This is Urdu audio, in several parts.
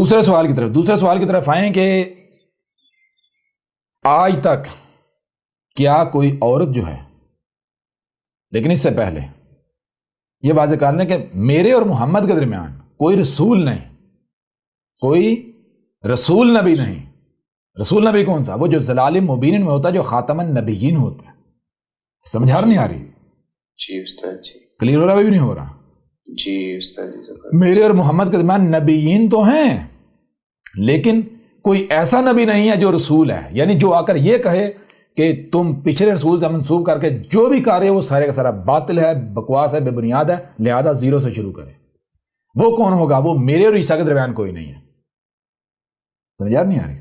دوسرے سوال کی طرف آئیں کہ آج تک کیا کوئی عورت جو ہے، لیکن اس سے پہلے یہ واضح کر لیں کہ میرے اور محمد کے درمیان کوئی رسول نہیں، کوئی رسول نبی نہیں۔ رسول نبی کون سا؟ وہ جو ضلال مبین میں ہوتا ہے، جو خاتم النبیین ہوتا ہے۔ سمجھا نہیں آ رہی؟ جی استاد جی، کلیئر ہو رہا بھی نہیں ہو رہا؟ جی استاد جی، میرے اور محمد کے درمیان نبیین تو ہیں، لیکن کوئی ایسا نبی نہیں ہے جو رسول ہے، یعنی جو آ کر یہ کہے کہ تم پچھلے رسول سے منسوب کر کے جو بھی کر رہے ہو وہ سارے کا سارا باطل ہے، بکواس ہے، بے بنیاد ہے، لہذا زیرو سے شروع کرے۔ وہ کون ہوگا؟ وہ میرے اور عیسیٰ کے درمیان کوئی نہیں ہے۔ سمجھا نہیں آ رہی؟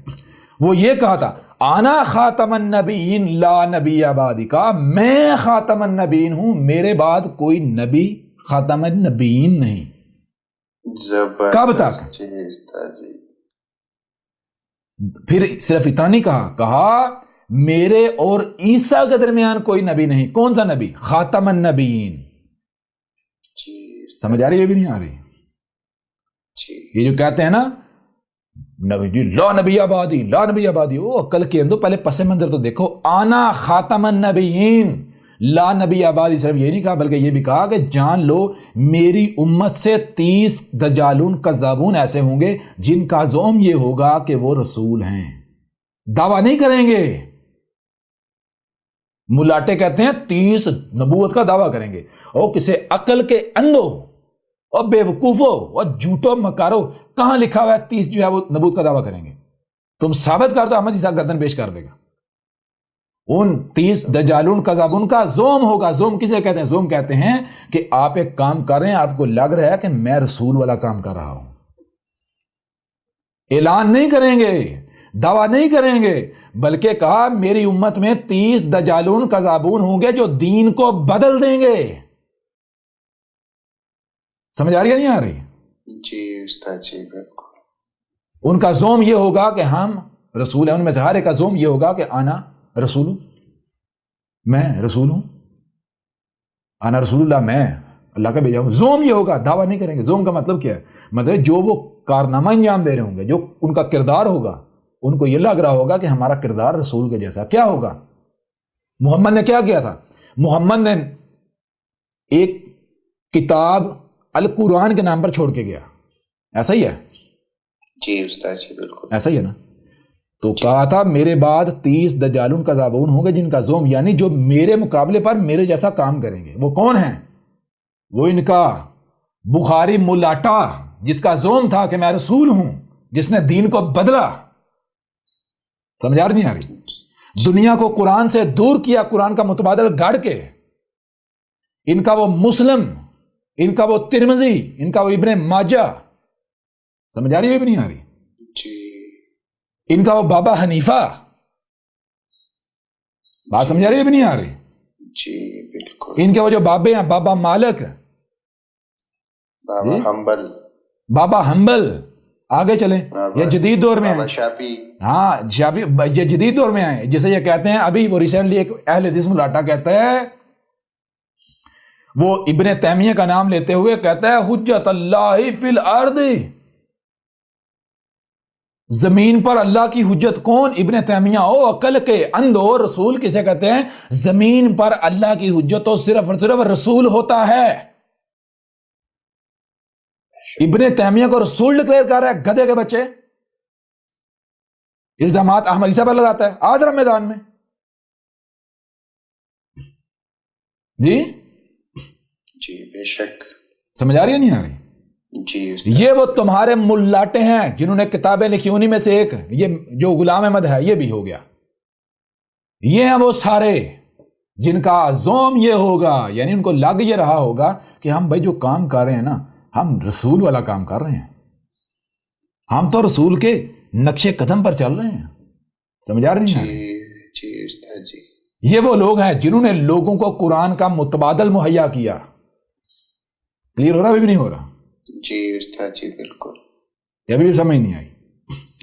وہ یہ کہا تھا آنا خاتم النبیین لا نبی بعدی، کا میں خاتم النبیین ہوں، میرے بعد کوئی نبی خاتم النبیین نہیں۔ کب تک؟ جی استاد جی، پھر صرف اتنا نہیں کہا میرے اور عیسیٰ کے درمیان کوئی نبی نہیں۔ کون سا نبی؟ خاتم النبیین۔ جی سمجھ آ رہی ہے بھی نہیں آ رہی؟ جی، یہ جو کہتے ہیں نا نبی لا نبی آبادی، لا نبی آبادی، وہ عقل کے اندر پہلے پس منظر تو دیکھو۔ آنا خاتم النبیین لا نبی آبادی، صرف یہ نہیں کہا بلکہ یہ بھی کہا کہ جان لو میری امت سے 30 دجالون کذابون ایسے ہوں گے جن کا زعم یہ ہوگا کہ وہ رسول ہیں۔ دعویٰ نہیں کریں گے، ملاٹے کہتے ہیں 30 نبوت کا دعویٰ کریں گے، اور کسے عقل کے اندھو اور بے وقوفو اور جھوٹو مکارو، کہاں لکھا ہوا ہے 30 جو ہے وہ نبوت کا دعویٰ کریں گے؟ تم ثابت کر دو، احمد عیسیٰ گردن پیش کر دے گا۔ ان 30 دجالون کذابون کا زوم ہوگا۔ زوم کسے کہتے ہیں؟ زوم کہتے ہیں کہ آپ ایک کام کر رہے ہیں، آپ کو لگ رہا ہے کہ میں رسول والا کام کر رہا ہوں، اعلان نہیں کریں گے، دعویٰ نہیں کریں گے، بلکہ کہا میری امت میں 30 دجالون کذابون ہوں گے جو دین کو بدل دیں گے۔ سمجھ آ رہی ہے نہیں آ رہی؟ جی استاد جی، بالکل۔ ان کا زوم یہ ہوگا کہ ہم رسول ہیں، ان میں سے ہر ایک کا زوم یہ ہوگا کہ آنا رسول ہوں، میں رسول ہوں، آنا رسول اللہ، میں اللہ کا بھیجا ہوں۔ زوم یہ ہوگا، دعویٰ نہیں کریں گے۔ زوم کا مطلب کیا ہے؟ مطلب جو وہ کارنامہ انجام دے رہے ہوں گے، جو ان کا کردار ہوگا، ان کو یہ لگ رہا ہوگا کہ ہمارا کردار رسول کے جیسا۔ کیا ہوگا؟ محمد نے کیا کیا تھا؟ محمد نے ایک کتاب القرآن کے نام پر چھوڑ کے گیا، ایسا ہی ہے؟ جی استاد جی، بالکل ایسا ہی ہے نا؟ تو کہا تھا میرے بعد 30 دجالون کذابون ہوں گے جن کا زوم، یعنی جو میرے مقابلے پر میرے جیسا کام کریں گے۔ وہ کون ہیں؟ وہ ان کا بخاری ملاٹا، جس کا زوم تھا کہ میں رسول ہوں، جس نے دین کو بدلا۔ سمجھ نہیں آ رہی؟ دنیا کو قرآن سے دور کیا، قرآن کا متبادل گاڑ کے۔ ان کا وہ مسلم، ان کا وہ ترمذی، ان کا وہ ابن ماجہ، سمجھ آ رہی ہے بھی نہیں آ رہی؟ جی، ان کا وہ بابا حنیفہ، بات سمجھ آ رہی ہے بھی نہیں آ رہی؟ جی بالکل۔ ان کے وہ جو بابے ہیں، بابا مالک، بابا حنبل، بابا حنبل، آگے چلیں، یہ جدید دور میں بابا ہیں۔ شافعی، ہاں شافعی، یہ جدید دور میں آئے، جسے یہ کہتے ہیں ابھی وہ ریسنٹلی ایک اہل حدیث ملاٹا کہتا ہے، وہ ابن تیمیہ کا نام لیتے ہوئے کہتا ہے حجت اللہ فی الارض، زمین پر اللہ کی حجت کون؟ ابن تیمیہ۔ او عقل کے اندھو، رسول کسے کہتے ہیں؟ زمین پر اللہ کی حجت تو صرف اور صرف رسول ہوتا ہے۔ ابن تیمیہ کو رسول ڈکلیئر کر رہا ہے، گدھے کے بچے۔ الزامات احمد عیسیٰ پر لگاتا ہے، آج رہا میدان میں۔ جی جی بے شک، سمجھ آ رہی ہے نہیں آ رہی؟ جی یہ وہ تمہارے ملاٹے ہیں جنہوں نے کتابیں لکھی، انہی میں سے ایک یہ جو غلام احمد ہے، یہ بھی ہو گیا۔ یہ ہیں وہ سارے جن کا زوم یہ ہوگا، یعنی ان کو لگ یہ رہا ہوگا کہ ہم بھائی جو کام کر رہے ہیں نا، ہم رسول والا کام کر رہے ہیں، ہم تو رسول کے نقشے قدم پر چل رہے ہیں۔ سمجھ آ رہی ہے؟ جی استاد جی، یہ وہ لوگ ہیں جنہوں نے لوگوں کو قرآن کا متبادل مہیا کیا۔ کلیئر ہو رہا بھی نہیں ہو رہا؟ جی استاد جی بالکل، یہ بھی سمجھ نہیں آئی؟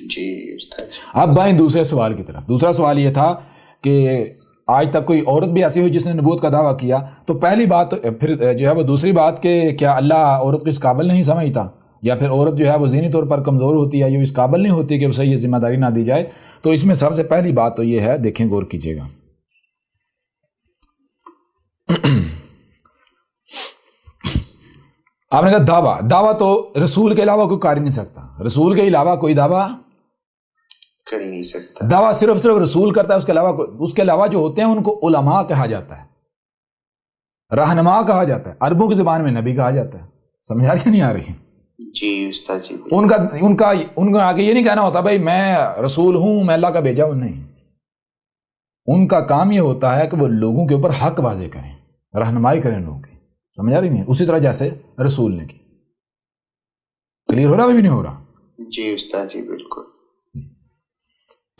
جی استاد جی۔ اب بائیں دوسرے سوال کی طرف۔ دوسرا سوال یہ تھا کہ آج تک کوئی عورت بھی ایسی ہوئی جس نے نبوت کا دعویٰ کیا؟ تو پہلی بات، پھر جو ہے وہ دوسری بات کہ کیا اللہ عورت کو اس قابل نہیں سمجھتا؟ یا پھر عورت جو ہے وہ ذہنی طور پر کمزور ہوتی ہے یا اس قابل نہیں ہوتی کہ اسے یہ ذمہ داری نہ دی جائے، تو اس میں سب سے پہلی بات تو یہ ہے، دیکھیں غور کیجیے گا، آپ نے کہا دعویٰ تو رسول کے علاوہ کوئی کر ہی نہیں سکتا، رسول کے علاوہ کوئی دعویٰ کر ہی نہیں سکتا، دعویٰ صرف رسول کرتا ہے، اس کے علاوہ جو ہوتے ہیں ان کو علماء کہا جاتا ہے، رہنما کہا جاتا ہے، عربوں کی زبان میں نبی کہا جاتا ہے، سمجھ آ رہی ہے نہیں آ رہی؟ جی استاد جی، ان کا آگے یہ نہیں کہنا ہوتا بھائی میں رسول ہوں، میں اللہ کا بھیجا ہوں، نہیں، ان کا کام یہ ہوتا ہے کہ وہ لوگوں کے اوپر حق واضح کریں، رہنمائی کریں لوگوں کی، سمجھ آ رہی نہیں؟ اسی طرح جیسے رسول نے کی، کلیئر ہو رہا بھی نہیں ہو رہا؟ جی استاد جی بالکل۔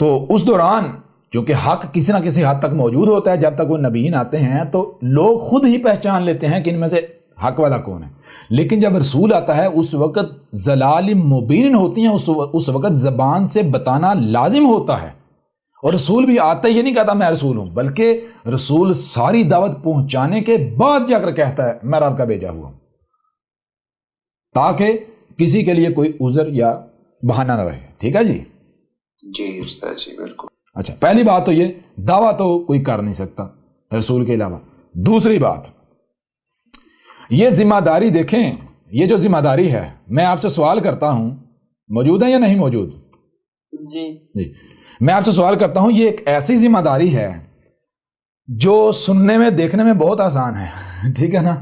تو اس دوران چونکہ حق کسی نہ کسی حد تک موجود ہوتا ہے، جب تک وہ نبیین آتے ہیں تو لوگ خود ہی پہچان لیتے ہیں کہ ان میں سے حق والا کون ہے، لیکن جب رسول آتا ہے اس وقت ضلال مبین ہوتی ہیں، اس وقت زبان سے بتانا لازم ہوتا ہے، اور رسول بھی آتا یہ نہیں کہتا میں رسول ہوں، بلکہ رسول ساری دعوت پہنچانے کے بعد جا کر کہتا ہے میں رب کا بھیجا ہوا ہوں، تاکہ کسی کے لیے کوئی عذر یا بہانہ نہ رہے، ٹھیک ہے جی؟ جی استاد جی بالکل۔ اچھا، پہلی بات تو یہ دعویٰ تو کوئی کر نہیں سکتا رسول کے علاوہ۔ دوسری بات، یہ ذمہ داری دیکھیں، یہ جو ذمہ داری ہے، میں آپ سے سوال کرتا ہوں، موجود ہے یا نہیں موجود؟ جی میں آپ سے سوال کرتا ہوں، یہ ایک ایسی ذمہ داری ہے جو سننے میں دیکھنے میں بہت آسان ہے، ٹھیک ہے نا؟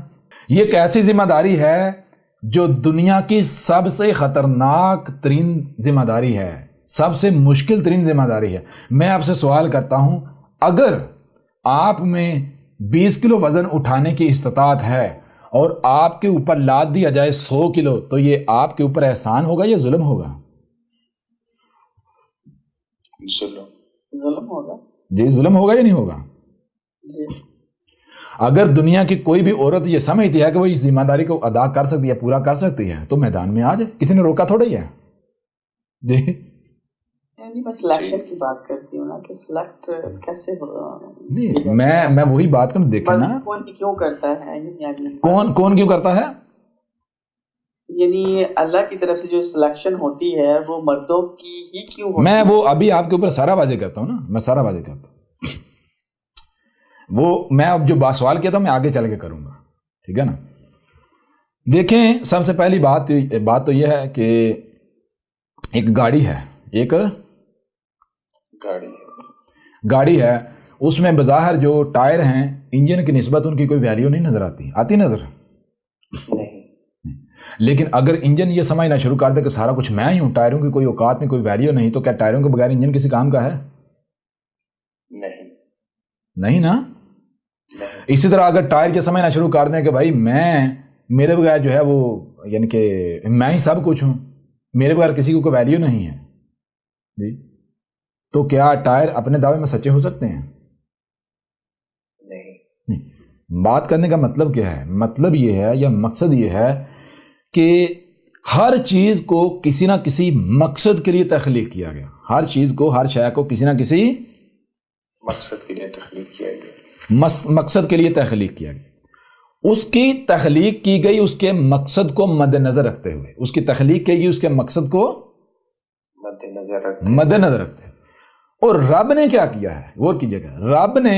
یہ ایک ایسی ذمہ داری ہے جو دنیا کی سب سے خطرناک ترین ذمہ داری ہے، سب سے مشکل ترین ذمہ داری ہے۔ میں آپ سے سوال کرتا ہوں، اگر آپ میں 20 کلو وزن اٹھانے کی استطاعت ہے اور آپ کے اوپر لاد دیا جائے 100 کلو، تو یہ آپ کے اوپر احسان ہوگا یا ظلم ہوگا؟ ظلم ہوگا جی، ظلم ہوگا یا نہیں ہوگا؟ جی۔ اگر دنیا کی کوئی بھی عورت یہ سمجھتی ہے کہ وہ اس ذمہ داری کو ادا کر سکتی ہے، پورا کر سکتی ہے، تو میدان میں آ جائے، کسی نے روکا تھوڑا ہی ہے جی۔ یعنی میں سلیکشن کی بات کرتی ہوں نا کہ سلیکٹ کیسے نہیں، میں وہی بات کروں، دیکھیں نا کون کیوں کرتا ہے، کون کیوں کرتا ہے؟ یعنی اللہ کی طرف سے جو سلیکشن ہوتی ہے وہ مردوں کی ہی کیوں ہوتی ہے؟ میں وہ ابھی آپ کے اوپر سارا واضح کرتا ہوں نا، میں سارا واضح کرتا ہوں، وہ میں اب جو سوال کیا تھا میں آگے چل کے کروں گا، ٹھیک ہے نا؟ دیکھیں، سب سے پہلی بات تو یہ ہے کہ ایک گاڑی ہے، ایک گاڑی ہے، اس میں بظاہر جو ٹائر ہیں انجن کی نسبت ان کی کوئی ویلیو نہیں نظر آتی نظر نہیں، لیکن اگر انجن یہ سمجھنا شروع کر دے کہ سارا کچھ میں ہی ہوں، ٹائروں کی کوئی اوقات نہیں، کوئی ویلیو نہیں، تو کیا ٹائروں کے بغیر انجن کسی کام کا ہے؟ نہیں نا؟ اسی طرح اگر ٹائر یہ سمجھنا شروع کر دیں کہ بھائی میرے بغیر جو ہے وہ، یعنی کہ میں ہی سب کچھ ہوں، میرے بغیر کسی کو کوئی ویلیو نہیں ہے جی، تو کیا ٹائر اپنے دعوے میں سچے ہو سکتے ہیں؟ نہیں۔ بات کرنے کا مطلب کیا ہے؟ مطلب یہ ہے یا مقصد یہ ہے کہ ہر چیز کو کسی نہ کسی مقصد کے لیے تخلیق کیا گیا، ہر چیز کو، ہر شے کو کسی نہ کسی مقصد کے لیے تخلیق کیا گیا، مقصد کے لیے تخلیق کیا گیا، اس کی تخلیق کی گئی اس کے مقصد کو مد نظر رکھتے ہوئے، اس کی تخلیق کی گئی اس کے مقصد کو مد نظر رکھتے ہوئے۔ اور رب نے کیا کیا ہے؟ غور کیجیے گا، رب نے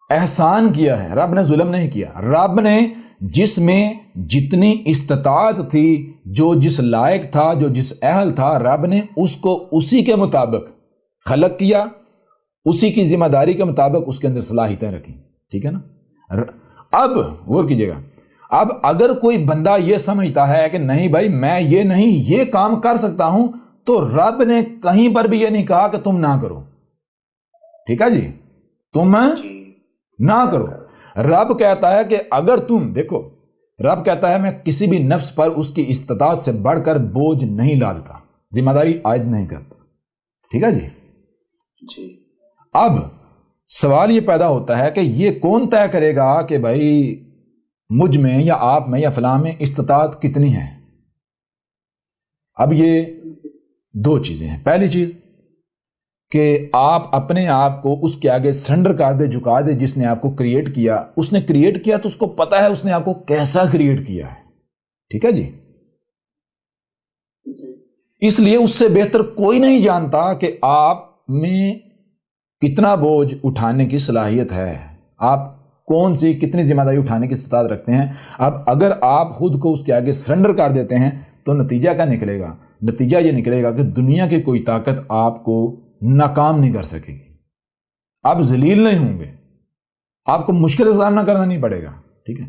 احسان کیا ہے، رب نے ظلم نہیں کیا، رب نے جس میں جتنی استطاعت تھی، جو جس لائق تھا، جو جس اہل تھا، رب نے اس کو اسی کے مطابق خلق کیا، اسی کی ذمہ داری کے مطابق اس کے اندر صلاحیتیں رکھی، ٹھیک ہے نا؟ اب غور کیجیے گا، اب اگر کوئی بندہ یہ سمجھتا ہے کہ نہیں بھائی میں یہ نہیں یہ کام کر سکتا ہوں، تو رب نے کہیں پر بھی یہ نہیں کہا کہ تم نہ کرو، ٹھیک ہے جی، تم نہ کرو۔ رب کہتا ہے کہ اگر تم دیکھو، رب کہتا ہے میں کسی بھی نفس پر اس کی استطاعت سے بڑھ کر بوجھ نہیں لادتا، ذمہ داری عائد نہیں کرتا، ٹھیک ہے جی۔ اب سوال یہ پیدا ہوتا ہے کہ یہ کون طے کرے گا کہ بھائی مجھ میں یا آپ میں یا فلاں میں استطاعت کتنی ہے؟ اب یہ دو چیزیں ہیں، پہلی چیز کہ آپ اپنے آپ کو اس کے آگے سرنڈر کر دے، جھکا دے، جس نے آپ کو کریٹ کیا، اس نے کریٹ کیا تو اس کو پتا ہے اس نے آپ کو کیسا کریٹ کیا ہے، ٹھیک ہے جی۔ اس لیے اس سے بہتر کوئی نہیں جانتا کہ آپ میں کتنا بوجھ اٹھانے کی صلاحیت ہے، آپ کون سی کتنی ذمہ داری اٹھانے کی استطاعت رکھتے ہیں۔ اب اگر آپ خود کو اس کے آگے سرنڈر کر دیتے ہیں تو نتیجہ کیا نکلے گا؟ نتیجہ یہ نکلے گا کہ دنیا کی کوئی طاقت آپ کو ناکام نہیں کر سکے گی، آپ ذلیل نہیں ہوں گے، آپ کو مشکل کا سامنا کرنا نہیں پڑے گا۔ ٹھیک ہے،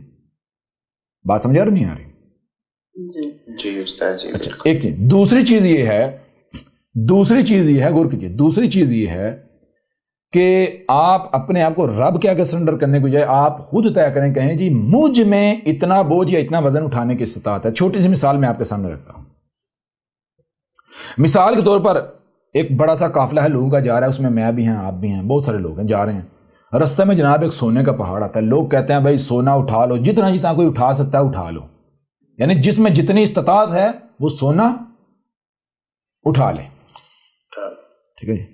بات سمجھا رہی نہیں آ رہی؟ جی استاد جی۔ اچھا، ایک چیز دوسری چیز یہ ہے غور کیجیے، دوسری چیز یہ ہے کہ آپ اپنے آپ کو رب کے آگے سرنڈر کرنے کو جائے آپ خود طے کریں، کہیں جی مجھ میں اتنا بوجھ یا اتنا وزن اٹھانے کی استطاعت ہے۔ چھوٹی سی مثال میں آپ کے سامنے رکھتا ہوں۔ مثال کے طور پر ایک بڑا سا قافلہ ہے لوگوں کا جا رہا ہے، اس میں بھی ہیں، آپ بھی ہیں، بہت سارے لوگ ہیں، جا رہے ہیں۔ رستے میں جناب ایک سونے کا پہاڑ آتا ہے، لوگ کہتے ہیں بھائی سونا اٹھا لو، جتنا جتنا کوئی اٹھا سکتا ہے اٹھا لو، یعنی جس میں جتنی استطاعت ہے وہ سونا اٹھا لے۔ ٹھیک ہے جی،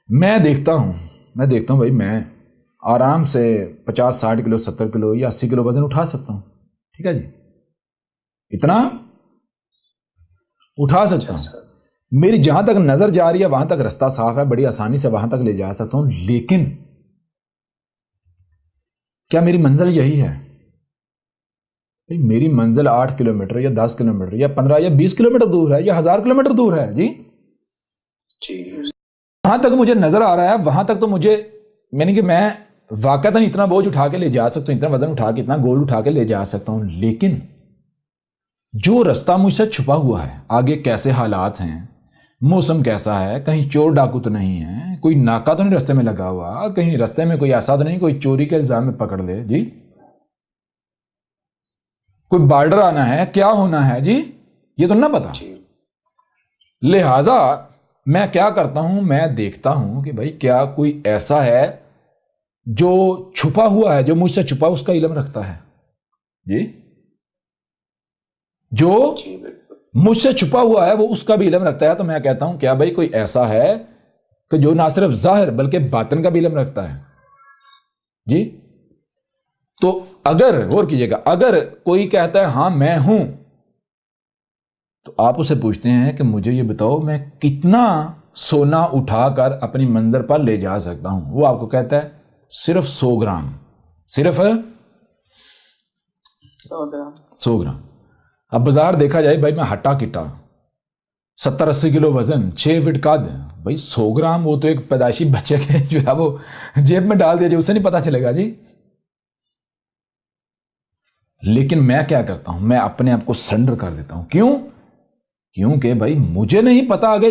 میں دیکھتا ہوں بھائی میں آرام سے 50-60 کلو 70 کلو یا 80 کلو وزن اٹھا سکتا ہوں۔ ٹھیک ہے جی، اتنا اٹھا سکتا ہوں، میری جہاں تک نظر جا رہی ہے وہاں تک رستہ صاف ہے، بڑی آسانی سے وہاں تک لے جا سکتا ہوں۔ لیکن کیا میری منزل یہی ہے؟ میری منزل 8 کلومیٹر یا 10 کلومیٹر یا 15 یا 20 کلومیٹر دور ہے یا 1000 کلومیٹر دور ہے جی۔ جہاں تک مجھے نظر آ رہا ہے وہاں تک تو مجھے یعنی کہ میں واقعتاً اتنا بوجھ اٹھا کے لے جا سکتا ہوں، اتنا وزن اٹھا کے اتنا گول اٹھا کے لے جا سکتا ہوں۔ لیکن جو رستہ مجھ سے چھپا ہوا ہے، آگے کیسے حالات ہیں، موسم کیسا ہے، کہیں چور ڈاکو تو نہیں ہے، کوئی ناکہ تو نہیں رستے میں لگا ہوا، کہیں رستے میں کوئی ایسا تو نہیں کوئی چوری کے الزام میں پکڑ لے جی، کوئی بارڈر آنا ہے، کیا ہونا ہے جی، یہ تو نہ پتا۔ لہذا میں کیا کرتا ہوں، میں دیکھتا ہوں کہ بھائی کیا کوئی ایسا ہے جو چھپا ہوا ہے، جو مجھ سے چھپا اس کا علم رکھتا ہے جی، جو مجھ سے چھپا ہوا ہے وہ اس کا بھی علم رکھتا ہے۔ تو میں کہتا ہوں کیا بھائی کوئی ایسا ہے کہ جو نہ صرف ظاہر بلکہ باطن کا بھی علم رکھتا ہے جی۔ تو اگر غور کیجئے گا، اگر کوئی کہتا ہے ہاں میں ہوں، تو آپ اسے پوچھتے ہیں کہ مجھے یہ بتاؤ میں کتنا سونا اٹھا کر اپنی منزل پر لے جا سکتا ہوں؟ وہ آپ کو کہتا ہے صرف 100 گرام، صرف 100 گرام۔ اب بازار دیکھا جائے بھائی میں ہٹا کٹا 70-80 کلو وزن 6 فٹ قد، بھائی 100 گرام وہ تو ایک پیدائشی بچے کے جو ہے وہ جیب میں ڈال دیا، جو اسے نہیں پتا چلے گا جی۔ لیکن میں کیا کرتا ہوں، میں اپنے آپ کو سرنڈر کر دیتا ہوں۔ کیونکہ بھائی مجھے نہیں پتا آگے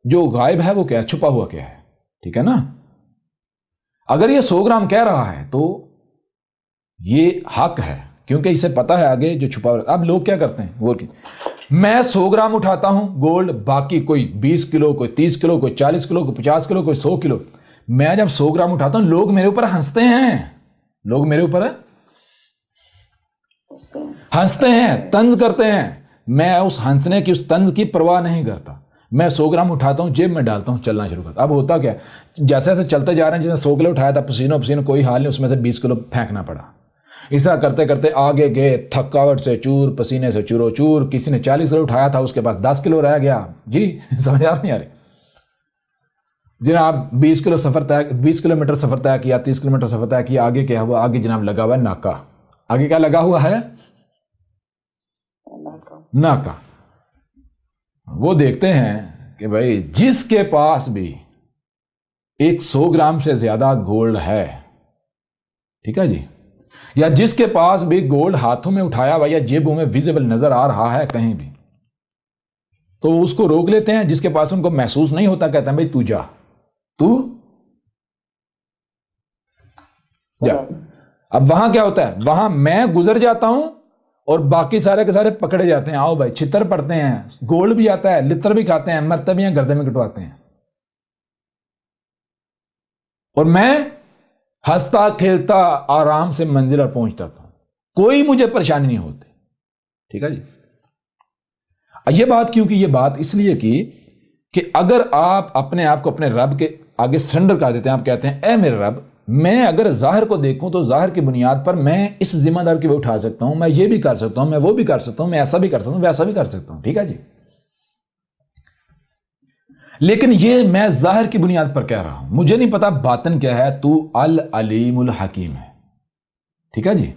جو غائب ہے وہ کیا ہے، چھپا ہوا کیا ہے۔ ٹھیک ہے نا، اگر یہ 100 گرام کہہ رہا ہے تو یہ حق ہے، کیونکہ اسے پتا ہے آگے جو چھپا ہوا۔ اب لوگ کیا کرتے ہیں، وہ میں 100 گرام اٹھاتا ہوں گولڈ، باقی کوئی 20 کلو، کوئی 30 کلو، کوئی 40 کلو، کوئی 50 کلو، کوئی 100 کلو۔ میں جب 100 گرام اٹھاتا ہوں لوگ میرے اوپر ہنستے ہیں، لوگ میرے اوپر ہنستے ہیں، طنز کرتے ہیں۔ میں اس ہنسنے کی، اس طنز کی پرواہ نہیں کرتا۔ میں 100 گرام اٹھاتا ہوں، جیب میں ڈالتا ہوں، چلنا شروع کرتا۔ اب ہوتا کیا، جیسے جیسے چلتے جا رہے ہیں، جیسے 100 کلو اٹھایا تھا پسینوں کوئی حال نہیں، اس میں سے 20 کلو پھینکنا پڑا۔ اس طرح کرتے کرتے آگے گئے، تھکاوٹ سے چور، پسینے سے چورو چور۔ کسی نے 40 کلو اٹھایا تھا، اس کے پاس 10 کلو رہ گیا جی۔ سمجھ آ نہیں آ رہی جناب؟ 20 کلومیٹر سفر طے کیا، 30 کلومیٹر سفر طے کیا، آگے کیا ہوا؟ آگے جناب لگا ہوا ہے ناکا۔ آگے کیا لگا ہوا ہے؟ ناکا۔ وہ دیکھتے ہیں کہ بھائی جس کے پاس بھی 100 گرام سے زیادہ گولڈ ہے، ٹھیک ہے جی، یا جس کے پاس بھی گولڈ ہاتھوں میں اٹھایا ہوا یا جیبوں میں ویزیبل نظر آ رہا ہے کہیں بھی، تو اس کو روک لیتے ہیں۔ جس کے پاس ان کو محسوس نہیں ہوتا کہتے ہیں بھائی تو جا، تو جا۔ اب وہاں کیا ہوتا ہے، وہاں میں گزر جاتا ہوں اور باقی سارے کے سارے پکڑے جاتے ہیں۔ آؤ بھائی، چھتر پڑتے ہیں، گولڈ بھی آتا ہے، لتر بھی کھاتے ہیں، مرتے بھی ہیں، گردے میں کٹواتے ہیں، اور میں ہنستا کھیلتا آرام سے منزل پر پہنچ جاتا ہوں، کوئی مجھے پریشانی نہیں ہوتی۔ ٹھیک ہے جی۔ یہ بات کیوں کی؟ یہ بات اس لیے کی کہ اگر آپ اپنے آپ کو اپنے رب کے آگے سرنڈر کر دیتے ہیں، آپ کہتے ہیں اے میرے رب، میں اگر ظاہر کو دیکھوں تو ظاہر کی بنیاد پر میں اس ذمہ دار کی بھی اٹھا سکتا ہوں، میں یہ بھی کر سکتا ہوں، میں وہ بھی کر سکتا ہوں، میں ایسا بھی کر سکتا ہوں، ویسا بھی کر سکتا ہوں۔ ٹھیک ہے جی۔ لیکن یہ میں ظاہر کی بنیاد پر کہہ رہا ہوں, مجھے نہیں پتا باطن کیا ہے. تو العلیم الحکیم ہے, ٹھیک ہے جی.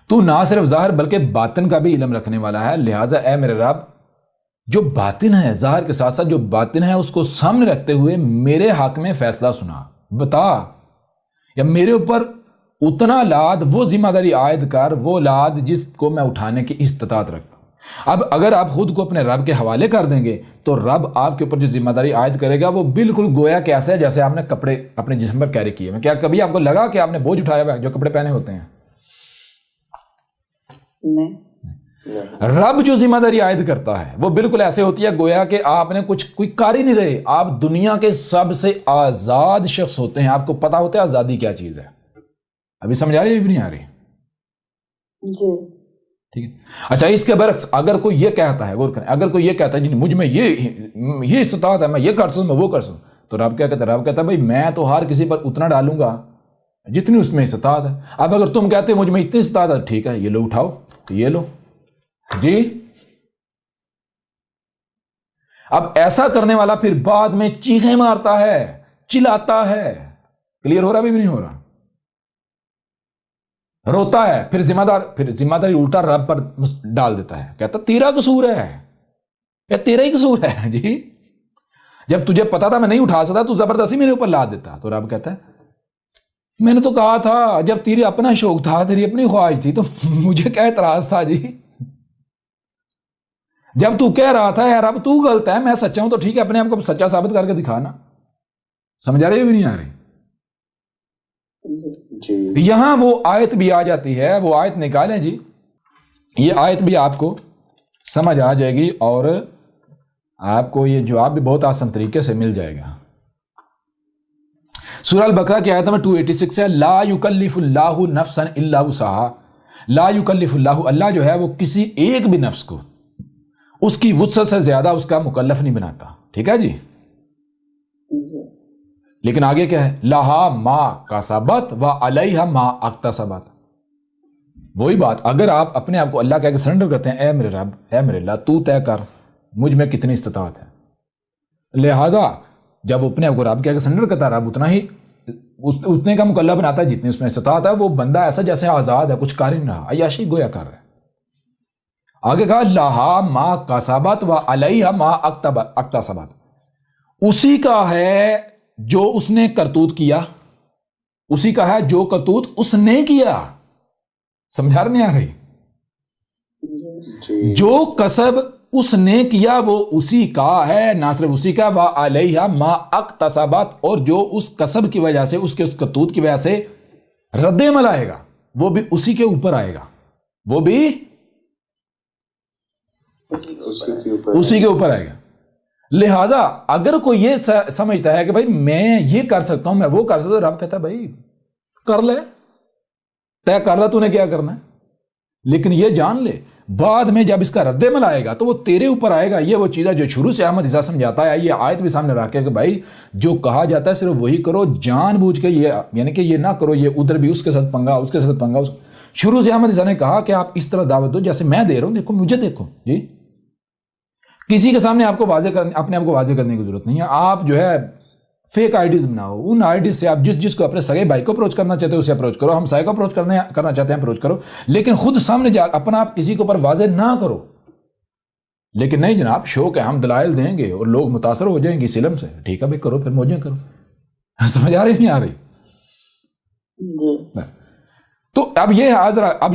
تو نہ صرف ظاہر بلکہ باطن کا بھی علم رکھنے والا ہے. لہٰذا اے میرے رب, جو باطن ہے, ظاہر کے ساتھ ساتھ جو باطن ہے اس کو سامنے رکھتے ہوئے میرے حق میں فیصلہ سنا, بتا, یا میرے اوپر اتنا لاد, وہ ذمہ داری عائد کر, وہ لاد جس کو میں اٹھانے کی استطاعت رکھتا ہوں. اب اگر آپ خود کو اپنے رب کے حوالے کر دیں گے تو رب آپ کے اوپر جو ذمہ داری عائد کرے گا وہ بالکل گویا کہ ایسا ہے جیسے آپ نے کپڑے اپنے جسم پر کیری کیے. کیا کبھی آپ کو لگا کہ آپ نے بوجھ اٹھایا ہوا ہے جو کپڑے پہنے ہوتے ہیں؟ نہیں. رب جو ذمہ داری عائد کرتا ہے وہ بالکل ایسے ہوتی ہے گویا کہ آپ نے کوئی کار ہی نہیں رہے, آپ دنیا کے سب سے آزاد شخص ہوتے ہیں. آپ کو پتا ہوتا ہے آزادی کیا چیز ہے. ابھی سمجھ آ رہی ہے بھی نہیں آ رہی؟ جی ٹھیک ہے. اچھا, اس کے برعکس اگر کوئی یہ کہتا ہے, غور کریں, اگر کوئی یہ کہتا ہے جی مجھ میں یہ استطاعت ہے, میں یہ کر سکوں, میں وہ کر سکوں, تو رب کیا کہتا ہے؟ رب کہتا ہے بھائی میں تو ہر کسی پر اتنا ڈالوں گا جتنی اس میں استطاعت ہے. اب اگر تم کہتے مجھ میں اتنی استطاعت ہے, ٹھیک ہے یہ لو اٹھاؤ, تو یہ لو جی. اب ایسا کرنے والا پھر بعد میں چیخیں مارتا ہے, چلاتا ہے. کلیئر ہو رہا بھی نہیں ہو رہا؟ روتا ہے, پھر ذمہ داری الٹا رب پر ڈال دیتا ہے, کہتا تیرا قصور ہے, یا تیرا ہی قصور ہے جی. جب تجھے پتا تھا میں نہیں اٹھا سکتا تو زبردستی میرے اوپر لاد دیتا. تو رب کہتا ہے میں نے تو کہا تھا, جب تیری اپنا شوق تھا, تیری اپنی خواہش تھی, تو مجھے کیا اعتراض تھا جی. جب تو کہہ رہا تھا یار اب تو غلط ہے, میں سچا ہوں, تو ٹھیک ہے اپنے آپ کو سچا ثابت کر کے دکھانا. سمجھ آ رہی ہے بھی نہیں آ رہی؟ یہاں وہ آیت بھی آ جاتی ہے, وہ آیت نکالیں جی. یہ آیت بھی آپ کو سمجھ آ جائے گی اور آپ کو یہ جواب بھی بہت آسان طریقے سے مل جائے گا. سورہ البقرہ کی آیت نمبر 286 ہے, لا یکلف اللہ نفسا الا وسعہا. لا یکلف اللہ, اللہ جو ہے وہ کسی ایک بھی نفس کو اس کی وسعت سے زیادہ اس کا مکلف نہیں بناتا. ٹھیک ہے جی. لیکن آگے کیا ہے؟ لہا ما کسبت و علیہا ما اکتسبت. وہی بات, اگر آپ اپنے آپ کو اللہ کہہ کے سرنڈر کرتے ہیں, اے میرے رب, اے میرے اللہ, تو طے کر مجھ میں کتنی استطاعت ہے. لہٰذا جب اپنے آپ کو رب کہہ کے سرنڈر کرتا ہے, رب اتنے کا مکلف بناتا ہے جتنی اس میں استطاعت ہے. وہ بندہ ایسا جیسے آزاد ہے, کچھ کر ہی نہیں رہا, عیاشی گویا کر رہا ہے. آگے کہا لہا ما کسبت و علیہا ما اکتسبت. اسی کا ہے جو اس نے کرتوت کیا, اسی کا ہے جو کرتوت اس نے کیا. سمجھا نہیں آ رہی؟ جو کسب اس نے کیا وہ اسی کا ہے, نہ صرف اسی کا, وعلیہا ما اکتسبت, اور جو اس کسب کی وجہ سے, اس کے اس کرتوت کی وجہ سے رد عمل آئے گا وہ بھی اسی کے اوپر آئے گا, وہ بھی اسی کے اوپر آئے گا. لہٰذا اگر کوئی یہ سمجھتا ہے کہ بھائی میں یہ کر سکتا ہوں, میں وہ کر سکتا ہوں, رب کہتا ہے بھائی کر لے, طے کر لے تو نے کیا کرنا ہے. لیکن یہ جان لے بعد میں جب اس کا رد عمل آئے گا تو وہ تیرے اوپر آئے گا. یہ وہ چیز ہے جو شروع سے احمد عیسیٰ سمجھاتا ہے. یہ آیت بھی سامنے رکھ کے کہ بھائی جو کہا جاتا ہے صرف وہی کرو, جان بوجھ کے یہ, یعنی کہ یہ نہ کرو یہ ادھر بھی اس کے ساتھ پنگا, اس کے ساتھ پنگا. شروع سے احمد عیسیٰ نے کہا کہ آپ اس طرح دعوت دو جیسے میں دے رہا ہوں, دیکھو مجھے دیکھو جی. کسی کے سامنے آپ کو اپنے آپ کو واضح کرنے کی ضرورت نہیں ہے. آپ جو ہے فیک آئیڈیز بناؤ, ان آئیڈیز سے آپ جس کو اپنے سگے بھائی کو اپروچ کرنا چاہتے ہو اسے اپروچ کرو, ہم سائے کو اپروچ کرنا چاہتے ہیں اپروچ کرو, لیکن خود سامنے جا اپنا آپ کسی کے اوپر واضح نہ کرو. لیکن نہیں جناب, شوق ہے ہم دلائل دیں گے اور لوگ متاثر ہو جائیں گے اس علم سے, ٹھیک ہے بھائی کرو, پھر موجیں کرو. سمجھ آ رہی نہیں آ رہی؟ تو اب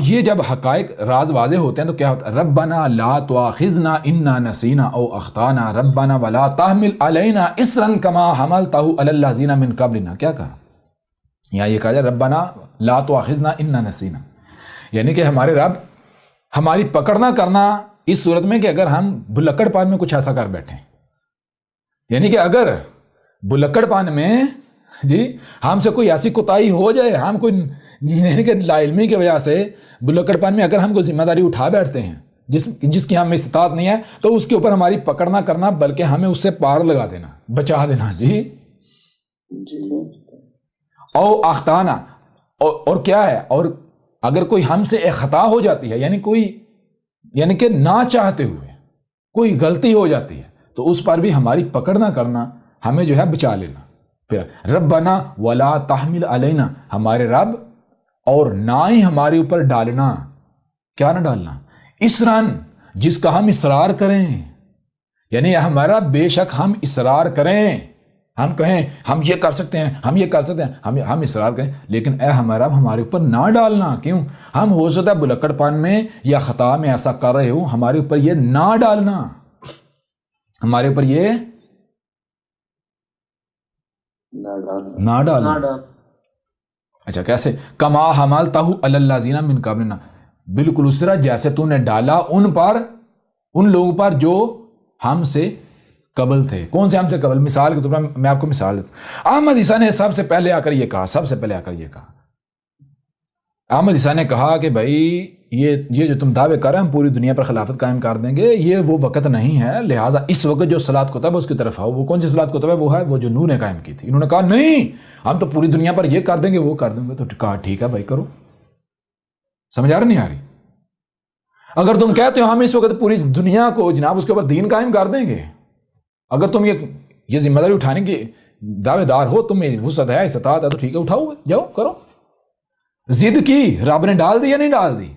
یہ جب حقائق راز واضح ہوتے ہیں تو کیا ہوتا ہے؟ ربنا لا تؤاخذنا انا نسینا او اخطانا ربنا ولا تحمل علینا اصرا کما حملتہ علی الذین من قبلنا. کیا کہا یہاں؟ یہ کہا جائے ربنا لا تؤاخذنا انا نسینا, یعنی کہ ہمارے رب ہماری پکڑنا کرنا اس صورت میں کہ اگر ہم بلکڑ پان میں کچھ ایسا کر بیٹھیں, یعنی کہ اگر بلکڑ پان میں جی ہم سے کوئی ایسی کوتاہی ہو جائے, ہم کوئی یعنی کہ لا علمی کی وجہ سے بلکڑ پان میں اگر ہم کوئی ذمہ داری اٹھا بیٹھتے ہیں جس کی ہم میں استطاعت نہیں ہے, تو اس کے اوپر ہماری پکڑنا کرنا بلکہ ہمیں اس سے پار لگا دینا, بچا دینا جی. او اخطانا, اور کیا ہے, اور اگر کوئی ہم سے ایک خطا ہو جاتی ہے, یعنی کہ نہ چاہتے ہوئے کوئی غلطی ہو جاتی ہے, تو اس پر بھی ہماری پکڑ نہ کرنا، ہمیں جو ہے بچا لینا. پھر ربنا ولا تحمل علینا، ہمارے رب اور نہ ہی ہمارے اوپر ڈالنا، کیا نہ ڈالنا، اسرن، جس کا ہم اصرار کریں. یعنی ہمارا بے شک ہم اصرار کریں، ہم کہیں ہم یہ کر سکتے ہیں، ہم یہ کر سکتے ہیں، ہم اصرار کریں، لیکن اے ہمارا ہمارے اوپر نہ ڈالنا. کیوں؟ ہم ہو سکتا ہے بلکڑ پن میں یا خطا میں ایسا کر رہے ہوں، ہمارے اوپر یہ نہ ڈالنا، ہمارے اوپر یہ نہ ڈالنا. اچھا کیسے؟ کما حملتہ علی الذین من قبلنا، بالکل اس طرح جیسے تو نے ڈالا ان لوگوں پر جو ہم سے قبل تھے. کون سے ہم سے قبل؟ مثال کے طور پر میں آپ کو مثال دیتا ہوں. احمد عیسیٰ نے سب سے پہلے آ کر یہ کہا، احمد عیسیٰ نے کہا کہ بھائی یہ جو تم دعوے کر رہے ہیں ہم پوری دنیا پر خلافت قائم کر دیں گے، یہ وہ وقت نہیں ہے، لہٰذا اس وقت جو صلاۃ کتب ہے اس کی طرف آؤ. وہ کون سی صلاۃ کتب ہے؟ وہ ہے وہ جو نوح نے قائم کی تھی. انہوں نے کہا نہیں، ہم تو پوری دنیا پر یہ کر دیں گے وہ کر دیں گے. تو کہا ٹھیک ہے بھائی کرو. سمجھ آ رہی نہیں آ رہی؟ اگر تم کہتے ہو ہم اس وقت پوری دنیا کو جناب اس کے اوپر دین قائم کر دیں گے، اگر تم یہ ذمہ داری اٹھانے کے دعوے دار ہو، تمہیں وسعت ہے، استطاعت ہے، تو ٹھیک ہے اٹھاؤ، جاؤ کرو. ضد کی، رب نے ڈال دی یا نہیں ڈال دی؟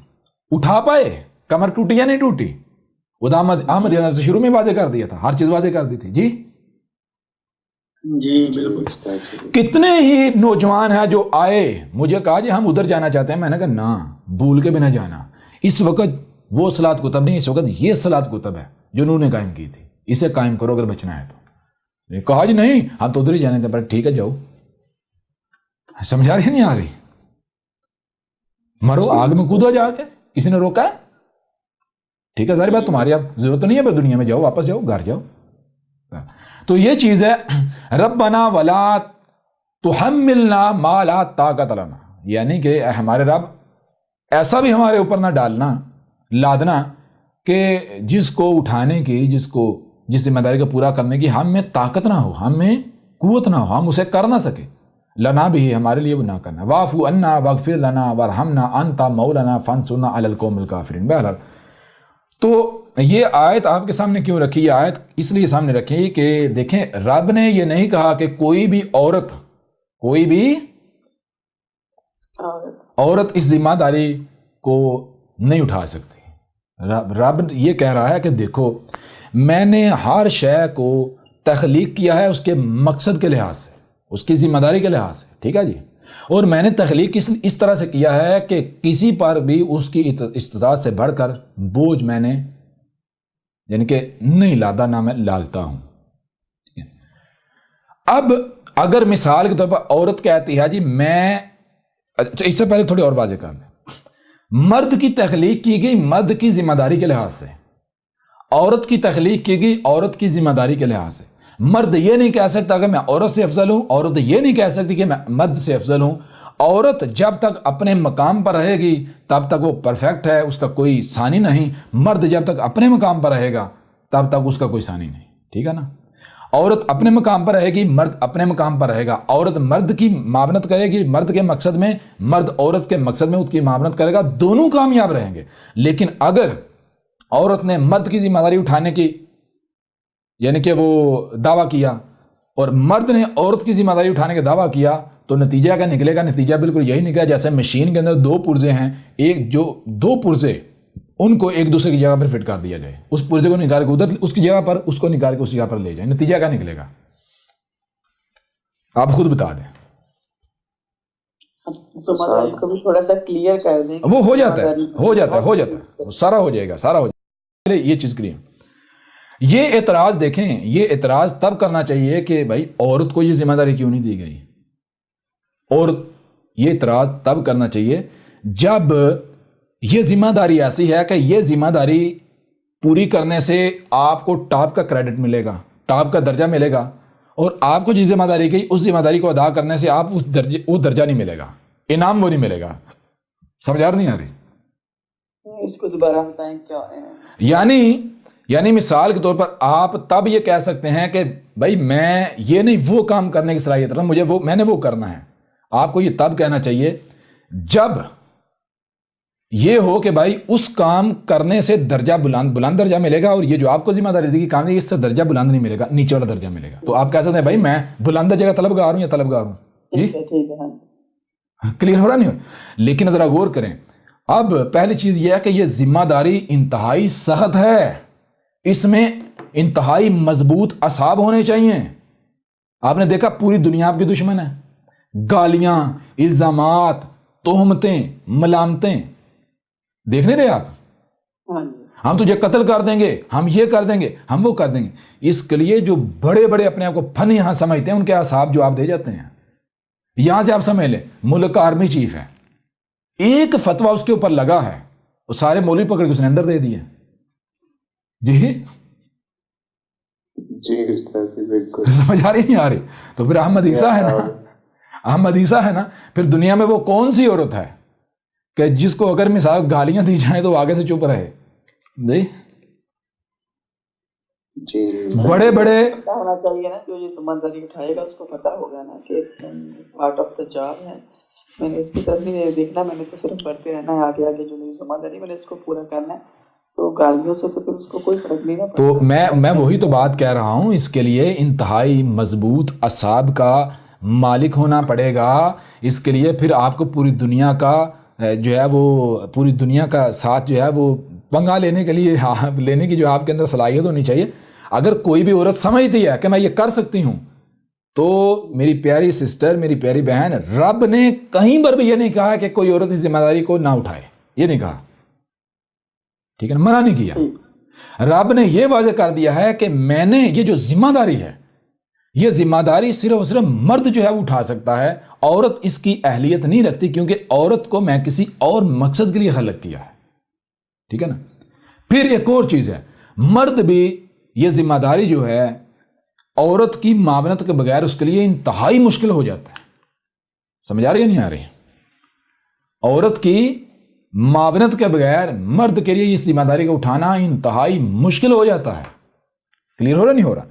اٹھا پائے؟ کمر ٹوٹی یا نہیں ٹوٹی؟ وہ احمد تو شروع میں واضح کر دیا تھا، ہر چیز واضح کر دی تھی. جی بالکل. کتنے ہی نوجوان ہیں جو آئے، مجھے کہا جی ہم ادھر جانا چاہتے ہیں، میں نے کہا نا، بھول کے بھی نہ جانا. اس وقت وہ صلاۃ کتب نہیں، اس وقت یہ صلاۃ کتب ہے جو انہوں نے قائم کی تھی، اسے قائم کرو اگر بچنا ہے تو. کہا جی نہیں ہم تو ادھر ہی جانے تھے، پر ٹھیک ہے جاؤ. سمجھ آ رہی نہیں آ رہی؟ مرو آگ میں کودو جا کے، کسی نے روکا ہے؟ ٹھیک ہے ظاہر بات تمہاری اب ضرورت نہیں ہے، پر دنیا میں جاؤ، واپس جاؤ، گھر جاؤ. تو یہ چیز ہے ربنا ولا تحملنا ما لا طاقت لنا، یعنی کہ ہمارے رب ایسا بھی ہمارے اوپر نہ ڈالنا، لادنا کہ جس کو اٹھانے کی، جس ذمہ داری کو پورا کرنے کی ہم میں طاقت نہ ہو، ہم میں قوت نہ ہو، ہم اسے کر نہ سکے. لنا بھی ہمارے لیے وہ نہ کرنا. واعف عنا واغفر لنا وارحمنا انت مولانا فانصرنا علی القوم الکافرین. بہرحال تو یہ آیت آپ کے سامنے کیوں رکھی؟ یہ آیت اس لیے سامنے رکھی کہ دیکھیں رب نے یہ نہیں کہا کہ کوئی بھی عورت اس ذمہ داری کو نہیں اٹھا سکتی. رب یہ کہہ رہا ہے کہ دیکھو میں نے ہر شے کو تخلیق کیا ہے اس کے مقصد کے لحاظ سے، اس کی ذمہ داری کے لحاظ سے، ٹھیک ہے جی. اور میں نے تخلیق اس طرح سے کیا ہے کہ کسی پر بھی اس کی استطاعت سے بڑھ کر بوجھ میں نے یعنی کہ نہیں لادا، نہ میں لالتا ہوں. اب اگر مثال کے طور پر عورت کہتی ہے جی میں، اس سے پہلے تھوڑی اور واضح کر لیں، مرد کی تخلیق کی گئی مرد کی ذمہ داری کے لحاظ سے، عورت کی تخلیق کی گئی عورت کی ذمہ داری کے لحاظ سے. مرد یہ نہیں کہہ سکتا کہ میں عورت سے افضل ہوں، عورت یہ نہیں کہہ سکتی کہ میں مرد سے افضل ہوں. عورت جب تک اپنے مقام پر رہے گی تب تک وہ پرفیکٹ ہے، اس کا کوئی ثانی نہیں. مرد جب تک اپنے مقام پر رہے گا تب تک اس کا کوئی ثانی نہیں، ٹھیک ہے نا. عورت اپنے مقام پر رہے گی، مرد اپنے مقام پر رہے گا. عورت مرد کی معاونت کرے گی مرد کے مقصد میں، مرد عورت کے مقصد میں اس کی معاونت کرے گا، دونوں کامیاب رہیں گے. لیکن اگر عورت نے مرد کی ذمہ داری اٹھانے کی یعنی کہ وہ دعویٰ کیا اور مرد نے عورت کی ذمہ داری اٹھانے کا دعویٰ کیا تو نتیجہ کیا نکلے گا؟ نتیجہ بالکل یہی نکلا جیسے مشین کے اندر دو پرزے ہیں، ایک جو دو پرزے ان کو ایک دوسرے کی جگہ پر فٹ کر دیا جائے، اس پرزے کو نکال کے ادھر اس کی جگہ پر، اس کو نکال کے اس جگہ پر لے جائے، نتیجہ کیا نکلے گا؟ آپ خود بتا دیں. کو بھی تھوڑا سا کلیئر کر دیں. وہ ہو جاتا ہے سارا ہو جائے گا. یہ چیز کلیئر. یہ اعتراض دیکھیں، یہ اعتراض تب کرنا چاہیے کہ بھائی عورت کو یہ ذمہ داری کیوں نہیں دی گئی، اور یہ اعتراض تب کرنا چاہیے جب یہ ذمہ داری ایسی ہے کہ یہ ذمہ داری پوری کرنے سے آپ کو ٹاپ کا کریڈٹ ملے گا، ٹاپ کا درجہ ملے گا، اور آپ کو جس ذمہ داری کی اس ذمہ داری کو ادا کرنے سے آپ وہ درجہ نہیں ملے گا، انعام وہ نہیں ملے گا. سمجھ آ نہیں آ رہی؟ اس کو دوبارہ بتائیں کیا ہے. یعنی مثال کے طور پر آپ تب یہ کہہ سکتے ہیں کہ بھائی میں یہ نہیں وہ کام کرنے کی صلاحیت رکھتا، میں نے وہ کرنا ہے. آپ کو یہ تب کہنا چاہیے جب یہ ہو کہ بھائی اس کام کرنے سے درجہ بلند درجہ ملے گا، اور یہ جو آپ کو ذمہ داری دی گئی کام نہیں، اس سے درجہ بلند نہیں ملے گا، نیچے والا درجہ ملے گا. تو آپ کہہ سکتے ہیں بھائی میں بلند درجے کا طلبگار ہوں یا طلبگار ہوں. جی کلیئر ہو رہا نہیں ہو؟ لیکن ذرا غور کریں. اب پہلی چیز یہ ہے کہ یہ ذمہ داری انتہائی سخت ہے، اس میں انتہائی مضبوط اعصاب ہونے چاہیے. آپ نے دیکھا پوری دنیا آپ کی دشمن ہے، گالیاں، الزامات، تہمتیں، ملامتیں، دیکھ نہیں رہے آپ؟ ہم تجھے قتل کر دیں گے، ہم یہ کر دیں گے، ہم وہ کر دیں گے. اس کے لیے جو بڑے بڑے اپنے آپ کو فن یہاں سمجھتے ہیں، ان کے اعصاب جو آپ دے جاتے ہیں. یہاں سے آپ سمجھ لیں ملک کا آرمی چیف ہے، ایک فتویٰ اس کے اوپر لگا ہے، وہ سارے مولوی پکڑ کے اس نے اندر دے دیے. جی جی بالکل سمجھ آ رہی نہیں آ رہی؟ تو پھر احمد عیسیٰ ہے نا، احمد عیسیٰ ہے نا، پھر دنیا میں وہ کون سی عورت ہے کہ جس کو اگر مثال گالیاں دی جائیں تو آگے سے چپ رہے؟ جی جی بڑے بڑے پتا ہونا چاہیے نا، جو یہ سمندری اٹھائے گا اس کو پتا ہوگا نا کہ پارٹ آف دا جاب ہے. میں نے اس کی طرف نہیں دیکھنا، میں نے تو صرف بڑھتے رہنا ہے آگے آگے، جو میری سمندری میں نے اس کو پورا کرنا ہے. تو گالیوں سے تو پھر اس کو کوئی فرق نہیں نا پڑتا. تو میں وہی تو بات کہہ رہا ہوں، اس کے لیے انتہائی مضبوط اعصاب کا مالک ہونا پڑے گا. اس کے لیے پھر آپ کو پوری دنیا کا جو ہے وہ پوری دنیا کا ساتھ جو ہے وہ پنگا لینے کے لیے لینے کی جو آپ کے اندر صلاحیت ہونی چاہیے. اگر کوئی بھی عورت سمجھتی ہے کہ میں یہ کر سکتی ہوں، تو میری پیاری سسٹر، میری پیاری بہن، رب نے کہیں پر بھی یہ نہیں کہا کہ کوئی عورت اس ذمہ داری کو نہ اٹھائے، یہ نہیں کہا. ٹھیک ہے نا، منع نہیں کیا. رب نے یہ واضح کر دیا ہے کہ میں نے یہ جو ذمہ داری ہے، یہ ذمہ داری صرف اور صرف مرد جو ہے وہ اٹھا سکتا ہے، عورت اس کی اہلیت نہیں رکھتی، کیونکہ عورت کو میں کسی اور مقصد کے لیے خلق کیا ہے. ٹھیک ہے نا. پھر ایک اور چیز ہے، مرد بھی یہ ذمہ داری جو ہے عورت کی معاونت کے بغیر اس کے لیے انتہائی مشکل ہو جاتا ہے. سمجھ آ رہی ہے نہیں آ رہی؟ عورت کی معاونت کے بغیر مرد کے لیے اس ذمہ داری کو اٹھانا انتہائی مشکل ہو جاتا ہے. کلیئر ہو رہا نہیں ہو رہا؟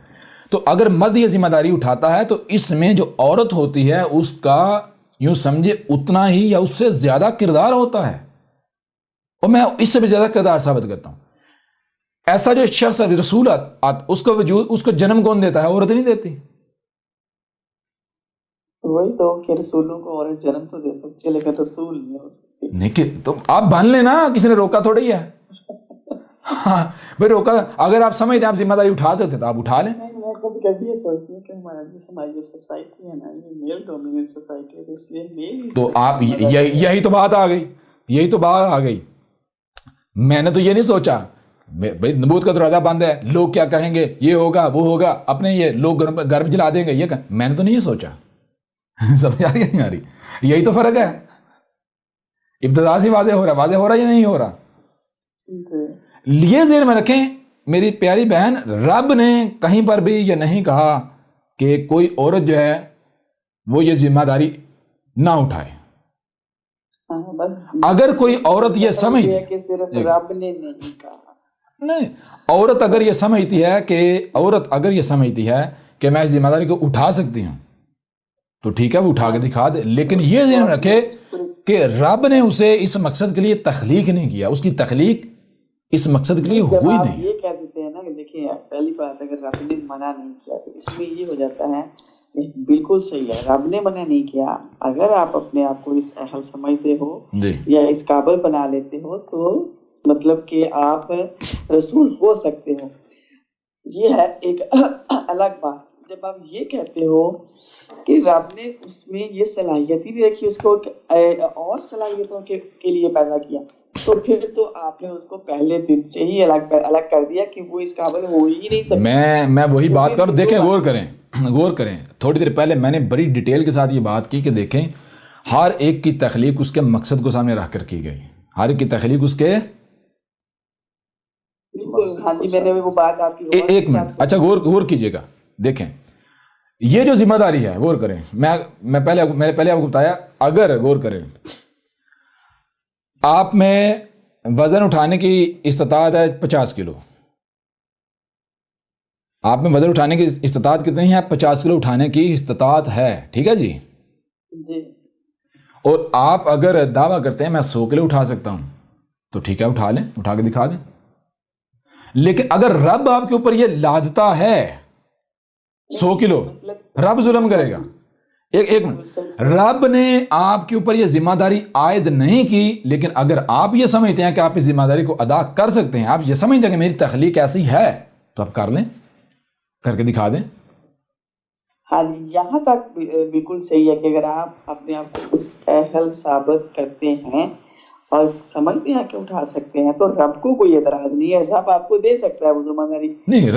تو اگر مرد یہ ذمہ داری اٹھاتا ہے تو اس میں جو عورت ہوتی ہے اس کا یوں سمجھے اتنا ہی یا اس سے زیادہ کردار ہوتا ہے، اور میں اس سے بھی زیادہ کردار ثابت کرتا ہوں. ایسا جو شخص رسول اس کو وجود، اس کو جنم کون دیتا ہے؟ عورت نہیں دیتی. وہی تو کہ رسولوں کو عورت جنم تو دے سکتی ہے لیکن رسول نہیں ہو سکتی. نہیں کہ تو آپ بن لینا، کسی نے روکا تھوڑی ہے. ہاں بھائی روکا، اگر آپ سمجھتے ہیں آپ ذمہ داری اٹھا سکتے تو آپ اٹھا لیں. میں کبھی یہ سوچتی ہوں کہ ہماری جو سوسائٹی ہے نا، یہ میل ڈومیننٹ سوسائٹی ہے، تو اس لیے میل تو آپ یہی تو بات آ گئی، یہی تو بات آ گئی. میں نے تو یہ نہیں سوچا بھائی نبوت کا دروازہ بند ہے، لوگ کیا کہیں گے، یہ ہوگا وہ ہوگا، اپنے یہ لوگ گرب جلا دیں گے، یہ میں نے تو نہیں یہ سوچا. سمجھ آ رہی ہے نہیں آ رہی؟ یہی تو فرق ہے. ابتدا سے واضح ہو رہا یا نہیں ہو رہا؟ یہ ذہن میں رکھیں میری پیاری بہن، رب نے کہیں پر بھی یہ نہیں کہا کہ کوئی عورت جو ہے وہ یہ ذمہ داری نہ اٹھائے. اگر کوئی عورت یہ سمجھتی کہ صرف رب نے نہیں کہا، نہیں، عورت اگر یہ سمجھتی ہے کہ میں اس ذمہ داری کو اٹھا سکتی ہوں تو ٹھیک ہے، وہ اٹھا کے دکھا دے. لیکن یہ ذہن میں رکھے کہ رب نے اسے اس مقصد کے لیے تخلیق نہیں کیا، اس کی تخلیق اس مقصد کے لیے ہوئی نہیں. یہ کہہ دیتے ہیں نا کہ دیکھیں پہلی بات اگر رب نے منع نہیں کیا تو اس میں یہ ہو جاتا ہے بالکل صحیح ہے، رب نے منع نہیں کیا. اگر آپ اپنے آپ کو اس اہل سمجھتے ہو یا اس قابل بنا لیتے ہو تو مطلب کہ آپ رسول ہو سکتے ہو. یہ ہے ایک الگ بات. جب آپ یہ کہتے ہو کہ رب نے اس میں یہ صلاحیت ہی نہیں رکھی، اس کو اور صلاحیتوں کے لیے پیدا کیا، تو پھر تو آپ نے اس کو پہلے دن سے ہی الگ کر دیا کہ وہ اس قابل ہو ہی نہیں سکتا. میں وہی بات کر، دیکھیں غور کریں. تھوڑی دیر پہلے میں نے بڑی ڈیٹیل کے ساتھ یہ بات کی کہ دیکھیں ہر ایک کی تخلیق اس کے مقصد کو سامنے رکھ کر کی گئی، ہر ایک کی تخلیق اس کے. ہاں جی، میں نے وہ بات آپ کی ایک منٹ، اچھا غور کیجئے گا. دیکھیں یہ جو ذمہ داری ہے، غور کریں. میں پہلے آپ کو بتایا، اگر غور کریں آپ میں وزن اٹھانے کی استطاعت ہے 50 کلو، آپ میں وزن اٹھانے کی استطاعت کتنی ہے؟ 50 کلو اٹھانے کی استطاعت ہے. ٹھیک ہے جی. جی. اور آپ اگر دعویٰ کرتے ہیں میں 100 کلو اٹھا سکتا ہوں، تو ٹھیک ہے اٹھا لیں, اٹھا کے دکھا دیں. لیکن اگر رب آپ کے اوپر یہ لادتا ہے 100 کلو, رب ظلم کرے گا. ایک منٹ, رب نے آپ کے اوپر یہ ذمہ داری عائد نہیں کی, لیکن اگر آپ یہ سمجھتے ہیں کہ آپ اس ذمہ داری کو ادا کر سکتے ہیں, آپ یہ سمجھتے ہیں کہ میری تخلیق ایسی ہے, تو آپ کر لیں, کر کے دکھا دیں. ہاں جی, یہاں تک بالکل صحیح ہے کہ اگر آپ اپنے آپ کو اس اہل ثابت کرتے ہیں اور سمجھتے ہیں کہ اٹھا سکتے ہیں, تو رب کو کوئی اعتراض نہیں ہے, رب آپ کو دے سکتا ہے وہ ذمہ داری. نہیں,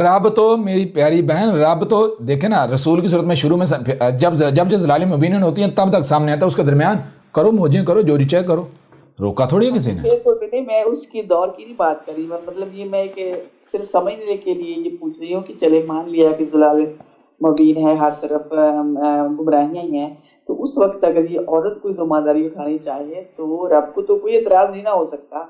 رب تو میری پیاری بہن, رب تو دیکھیں نا, رسول کی صورت میں شروع میں جب ظلالم مبین ہوتی ہیں تب تک سامنے آتا ہے, اس کے درمیان کرو موجیں کرو جو چاہے کرو, روکا تھوڑی ہے کسی نے. میں اس کی دور کی نہیں بات کری, مطلب یہ میں کہ صرف سمجھنے کے لیے یہ پوچھ رہی ہوں کہ چلے مان لیا کہ ظلال مبین ہے, ہر طرف گمراہیاں ہی ہیں, تو اس وقت اگر یہ عورت کوئی ذمہ داری اٹھانی چاہیے تو رب کو تو کوئی اعتراض نہیں نہ ہو سکتا.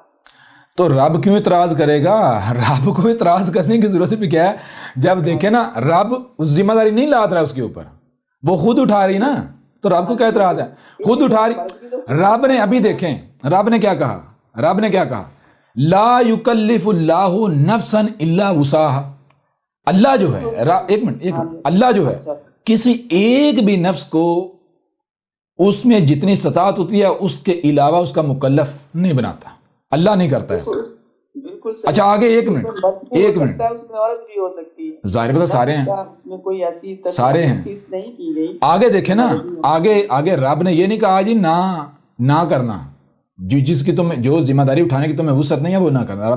تو رب کیوں اعتراض کرے گا؟ رب کو اعتراض کرنے کی ضرورت بھی کیا ہے؟ جب دیکھیں نا, رب اس ذمہ داری نہیں لاد رہا اس کے اوپر, وہ خود اٹھا رہی نا, تو رب کو کیا اعتراض ہے؟ خود اٹھا رہی. رب نے ابھی دیکھیں رب نے کیا کہا, رب نے کیا کہا, لا یکلف اللہ نفسا الا وسعہا. اللہ جو ہے, ایک منٹ, اللہ جو ہے کسی ایک بھی نفس کو اس میں جتنی استطاعت ہوتی ہے اس کے علاوہ اس کا مکلف نہیں بناتا. اللہ نہیں کرتا ایسا. اچھا آگے ایک منٹ, ظاہر پتہ سارے ہیں, سارے ہیں. آگے دیکھیں نا, آگے رب نے یہ نہیں کہا جی نہ کرنا, جس کی تمہیں جو ذمہ داری اٹھانے کی تمہیں وسعت نہیں ہے وہ نہ کرنا.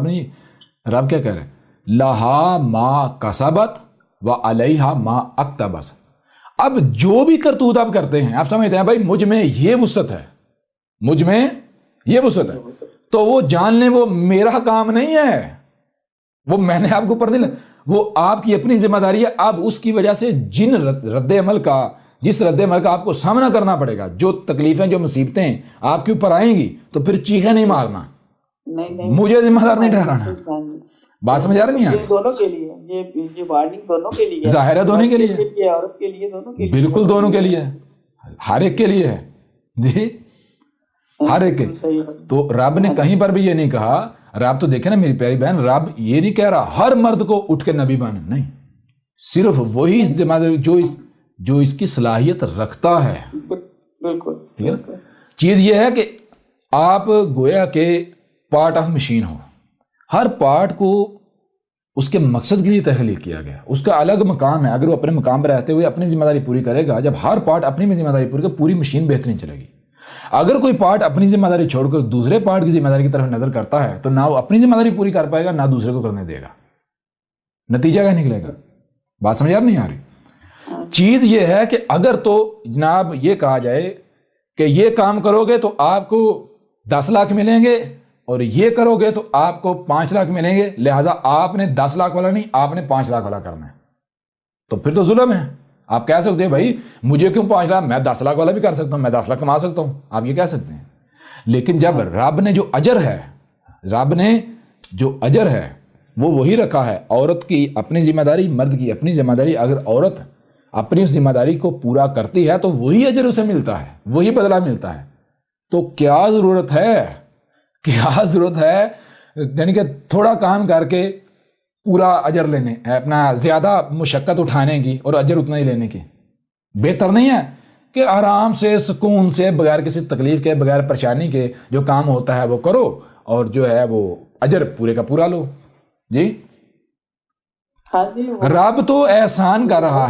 رب کیا کہہ رہے ہیں, لہا ما کسبت و علیہا ما اکتسبت. اب جو بھی کرتوت آپ کرتے ہیں, آپ سمجھتے ہیں بھائی مجھ میں یہ وسعت ہے, مجھ میں یہ وسعت ہے, تو وہ جان لیں وہ میرا کام نہیں ہے, وہ میں نے آپ کو اوپر نہیں لیا, وہ آپ کی اپنی ذمہ داری ہے. آپ اس کی وجہ سے جس رد عمل کا آپ کو سامنا کرنا پڑے گا, جو تکلیفیں جو مصیبتیں آپ کے اوپر آئیں گی, تو پھر چیخیں نہیں مارنا, مجھے ذمہ دار نہیں ٹھہرانا. بات سمجھ آ رہی نہیں؟ دونوں کے لیے یہ وارننگ دونوں کے لیے ظاہر ہے, دونوں کے لیے, عورت کے لیے, دونوں کے لیے, بالکل دونوں کے لیے, ہر ایک کے لیے ہے جی, ہر ایک کے. تو رب نے کہیں پر بھی یہ نہیں کہا, رب تو دیکھیں نا میری پیاری بہن, رب یہ نہیں کہہ رہا ہر مرد کو اٹھ کے نبی بنے, نہیں, صرف وہی جو اس کی صلاحیت رکھتا ہے. بالکل. چیز یہ ہے کہ آپ گویا کہ part of machine who, Hare part کو اس کے مقصد کے لیے تخلیق کیا گیا, اس کا الگ مقام ہے. اگر وہ اپنے مقام پر رہتے ہوئے اپنی ذمہ داری پوری کرے گا, جب ہر پارٹ اپنی ذمہ داری پوری کرے, پوری مشین بہترین چلے گی. اگر کوئی پارٹ اپنی ذمہ داری چھوڑ کر دوسرے پارٹ کی ذمہ داری کی طرف نظر کرتا ہے, تو نہ وہ اپنی ذمہ داری پوری کر پائے گا, نہ دوسرے کو کرنے دے گا. نتیجہ کیا نکلے گا؟ بات سمجھ نہیں آ رہی؟ چیز یہ ہے کہ اگر تو جناب یہ کہا جائے کہ یہ کام کرو گے تو آپ کو 10 لاکھ ملیں گے, اور یہ کرو گے تو آپ کو 5 لاکھ ملیں گے, لہٰذا آپ نے 10 لاکھ والا نہیں, آپ نے 5 لاکھ والا کرنا ہے, تو پھر تو ظلم ہے. آپ کہہ سکتے ہیں بھائی مجھے کیوں 5 لاکھ, میں 10 لاکھ والا بھی کر سکتا ہوں, میں 10 لاکھ کما سکتا ہوں, آپ یہ کہہ سکتے ہیں. لیکن جب رب نے جو اجر ہے وہ وہی رکھا ہے, عورت کی اپنی ذمہ داری, مرد کی اپنی ذمہ داری. اگر عورت اپنی اس ذمہ داری کو پورا کرتی ہے تو وہی اجر اسے ملتا ہے, وہی بدلہ ملتا ہے. تو کیا ضرورت ہے یعنی کہ تھوڑا کام کر کے پورا اجر لینے, اپنا زیادہ مشقت اٹھانے کی اور اجر اتنا ہی لینے کی؟ بہتر نہیں ہے کہ آرام سے, سکون سے, بغیر کسی تکلیف کے, بغیر پریشانی کے جو کام ہوتا ہے وہ کرو, اور جو ہے وہ اجر پورے کا پورا لو. جی رب تو احسان کر رہا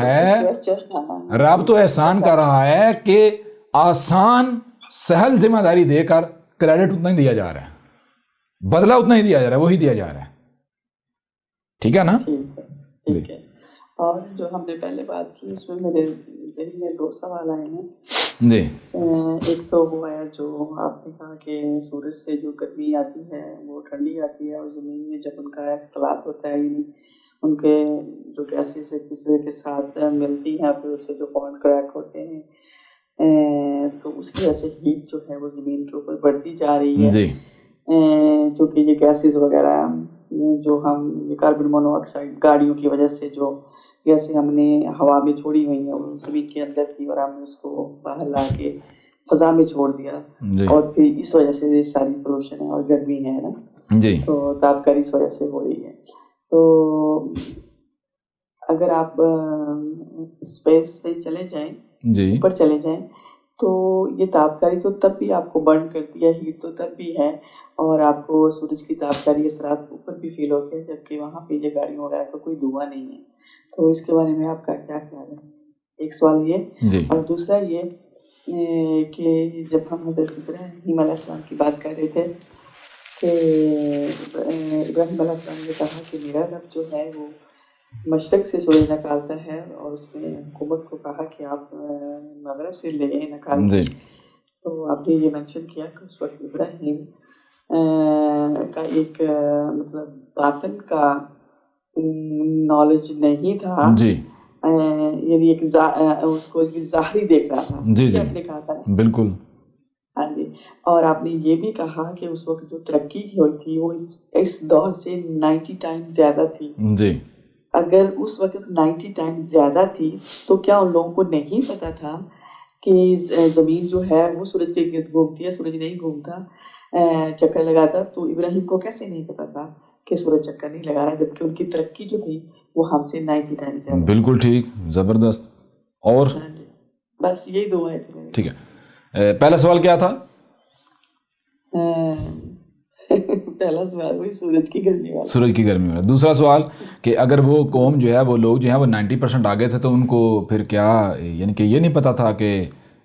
ہے, کہ آسان سہل ذمہ داری دے کر کریڈٹ اتنا ہی دیا جا رہا ہے, بدلہ اتنا ہی دیا جا رہا ہے, وہی دیا جا رہا ہے. ٹھیک ہے نا؟ ٹھیک ہے. اور جو ہم نے پہلے بات کی اس میں میرے ذہن میں 2 سوال آئے ہیں جی. ایک تو وہ ہے جو آپ نے کہا کہ سورج سے جو گرمی آتی ہے وہ ٹھنڈی آتی ہے, اور زمین میں جب ان کا اختلاط ہوتا ہے, یعنی ان کے جو گیسز ایک دوسرے کے ساتھ ملتی ہیں, پھر اس سے جو بانڈ کریک ہوتے ہیں, تو اس کی وجہ سے ہیٹ جو ہے وہ زمین کے اوپر بڑھتی جا رہی ہے. جی. جو کہ یہ گیسز وغیرہ جو ہم کاربن مونو آکسائڈ گاڑیوں کی وجہ سے جو گیسیں ہم نے ہوا میں چھوڑی ہوئی ہیں وہ زمین کے اندر تھی, اور ہم نے اس کو باہر لا کے فضا میں چھوڑ دیا اور پھر اس وجہ سے ساری پولوشن ہے اور گرمی ہے نا جی تو تابکاری اس وجہ سے ہو رہی ہے. تو اگر آپ اسپیس پہ چلے جائیں جی اوپر چلے جائیں تو یہ تابکاری تو تب بھی آپ کو برن کرتی ہے, ہیٹ تو تب بھی ہے اور آپ کو سورج کی تابکاری اثرات اوپر بھی فیل ہوتے ہیں, جبکہ وہاں پہ یہ گاڑیوں وغیرہ کا کوئی دھواں نہیں ہے. تو اس کے بارے میں آپ کا کیا خیال ہے؟ ایک سوال یہ. اور دوسرا یہ کہ جب ہم حضرت ابراہیم علیہ السلام کی بات کر رہے تھے کہ ابراہیم علیہ السلام نے کہا کہ میرا رب جو ہے وہ مشرق سے سورج نکالتا ہے, اور اس نے حکومت کو کہا کہ آپ مغرب سے لے نکال دیں. تو آپ نے یہ مینشن کیا کہ اس وقت ابراہیم کا ایک مطلب باطن کا نالج نہیں تھا, یعنی ایک اس کو ظاہری دیکھ رہا تھا. جی آپ نے کہا تھا بالکل. ہاں جی. اور آپ نے یہ بھی کہا کہ اس وقت جو ترقی ہوئی تھی وہ اس دور سے 90 ٹائم زیادہ تھی. جی اگر اس وقت 90 ٹائم زیادہ تھی تو کیا ان لوگوں کو نہیں پتا تھا کہ زمین جو ہے وہ سورج کے گرد گھومتی ہے, سورج نہیں گھومتا, چکر لگاتا؟ تو ابراہیم کو کیسے نہیں پتا تھا کہ سورج چکر نہیں لگا رہا, جبکہ ان کی ترقی جو تھی وہ ہم سے 90 ٹائم زیادہ. بالکل ٹھیک, زبردست. اور بس یہی دو آئے تھے. ٹھیک ہے, پہلا سوال کیا تھا؟ پہلا سوال وہی سورج کی گرمی والا. سورج کی گرمی والا. دوسرا سوال کہ اگر وہ قوم جو ہے وہ لوگ جو ہے وہ 90% آگے تھے تو ان کو پھر کیا, یعنی کہ یہ نہیں پتا تھا کہ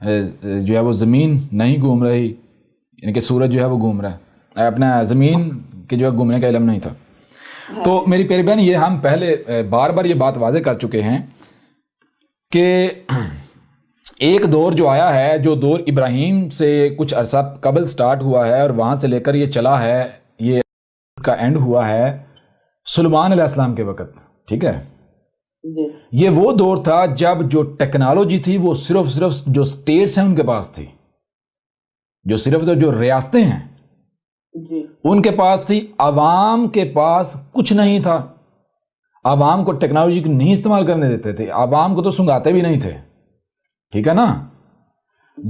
جو ہے وہ زمین نہیں گھوم رہی, یعنی کہ سورج جو ہے وہ گھوم رہا ہے, اپنا زمین کے جو ہے گھومنے کا علم نہیں تھا. تو میری پیاری بہن, یہ ہم پہلے بار بار یہ بات واضح کر چکے ہیں کہ ایک دور جو آیا ہے, جو دور ابراہیم سے کچھ عرصہ قبل سٹارٹ ہوا ہے اور وہاں سے لے کر یہ چلا ہے, یہ اس کا اینڈ ہوا ہے سلیمان علیہ السلام کے وقت. ٹھیک ہے, یہ وہ دور تھا جب جو ٹیکنالوجی تھی وہ صرف جو سٹیٹس ہیں ان کے پاس تھی, جو صرف جو ریاستیں ہیں ان کے پاس تھی, عوام کے پاس کچھ نہیں تھا. عوام کو ٹیکنالوجی کو نہیں استعمال کرنے دیتے تھے, عوام کو تو سنگاتے بھی نہیں تھے. ٹھیک ہے نا,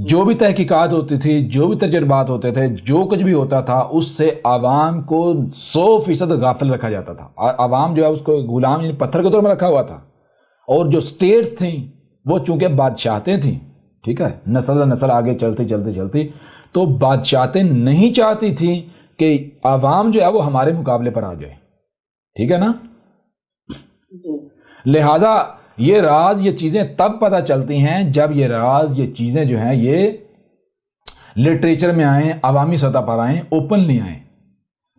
جو بھی تحقیقات ہوتی تھی, جو بھی تجربات ہوتے تھے, جو کچھ بھی ہوتا تھا اس سے عوام کو 100% غافل رکھا جاتا تھا. عوام جو ہے اس کو غلام یعنی پتھر کے طور میں رکھا ہوا تھا. اور جو سٹیٹس تھیں وہ چونکہ بادشاہتیں تھیں, ٹھیک ہے, نسل آگے چلتی تو بادشاہتیں نہیں چاہتی تھیں کہ عوام جو ہے وہ ہمارے مقابلے پر آ جائے. ٹھیک ہے نا, لہٰذا یہ راز, یہ چیزیں تب پتہ چلتی ہیں جب یہ راز, یہ چیزیں جو ہیں یہ لٹریچر میں آئیں, عوامی سطح پر آئیں, اوپنلی آئیں.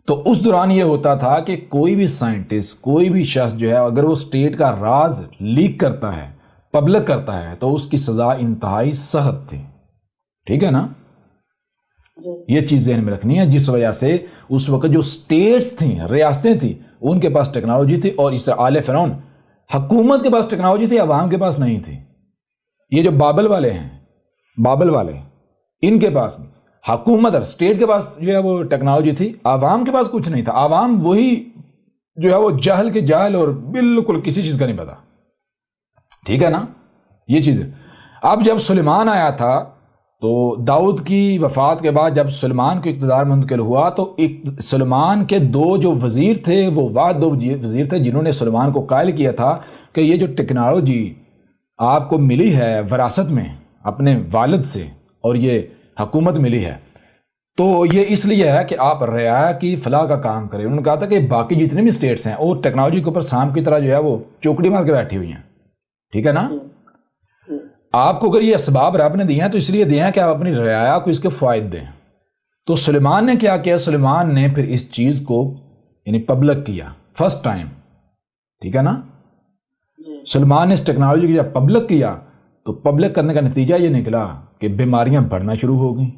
تو اس دوران یہ ہوتا تھا کہ کوئی بھی سائنٹسٹ, کوئی بھی شخص جو ہے اگر وہ سٹیٹ کا راز لیک کرتا ہے, پبلک کرتا ہے, تو اس کی سزا انتہائی سخت تھی. ٹھیک ہے نا, یہ چیز ذہن میں رکھنی ہے. جس وجہ سے اس وقت جو سٹیٹس تھیں, ریاستیں تھیں, ان کے پاس ٹیکنالوجی تھی, اور اس طرح آل فرعون حکومت کے پاس ٹیکنالوجی تھی, عوام کے پاس نہیں تھی. یہ جو بابل والے ہیں, بابل والے, ان کے پاس حکومت اور اسٹیٹ کے پاس جو ہے وہ ٹیکنالوجی تھی, عوام کے پاس کچھ نہیں تھا. عوام وہی جو ہے وہ جاہل کے جاہل, اور بالکل کسی چیز کا نہیں پتا. ٹھیک ہے نا, یہ چیز ہے. اب جب سلیمان آیا تھا تو داؤد کی وفات کے بعد جب سلیمان کو اقتدار منتقل ہوا تو سلیمان کے دو جو وزیر تھے, وہ واحد دو وزیر تھے جنہوں نے سلیمان کو قائل کیا تھا کہ یہ جو ٹیکنالوجی آپ کو ملی ہے وراثت میں اپنے والد سے, اور یہ حکومت ملی ہے, تو یہ اس لیے ہے کہ آپ رعایا کی فلاح کا کام کریں. انہوں نے کہا تھا کہ باقی جتنے بھی سٹیٹس ہیں وہ ٹیکنالوجی کے اوپر سانپ کی طرح جو ہے وہ چوکڑی مار کے بیٹھی ہوئی ہیں. ٹھیک ہے نا, آپ کو اگر یہ اسباب رب نے دیے ہیں تو اس لیے دیے ہیں کہ آپ اپنی رعایا کو اس کے فوائد دیں. تو سلیمان نے کیا کیا, سلیمان نے پھر اس چیز کو یعنی پبلک کیا فرسٹ ٹائم. ٹھیک ہے نا, سلیمان نے اس ٹیکنالوجی کو جب پبلک کیا تو پبلک کرنے کا نتیجہ یہ نکلا کہ بیماریاں بڑھنا شروع ہو گئیں,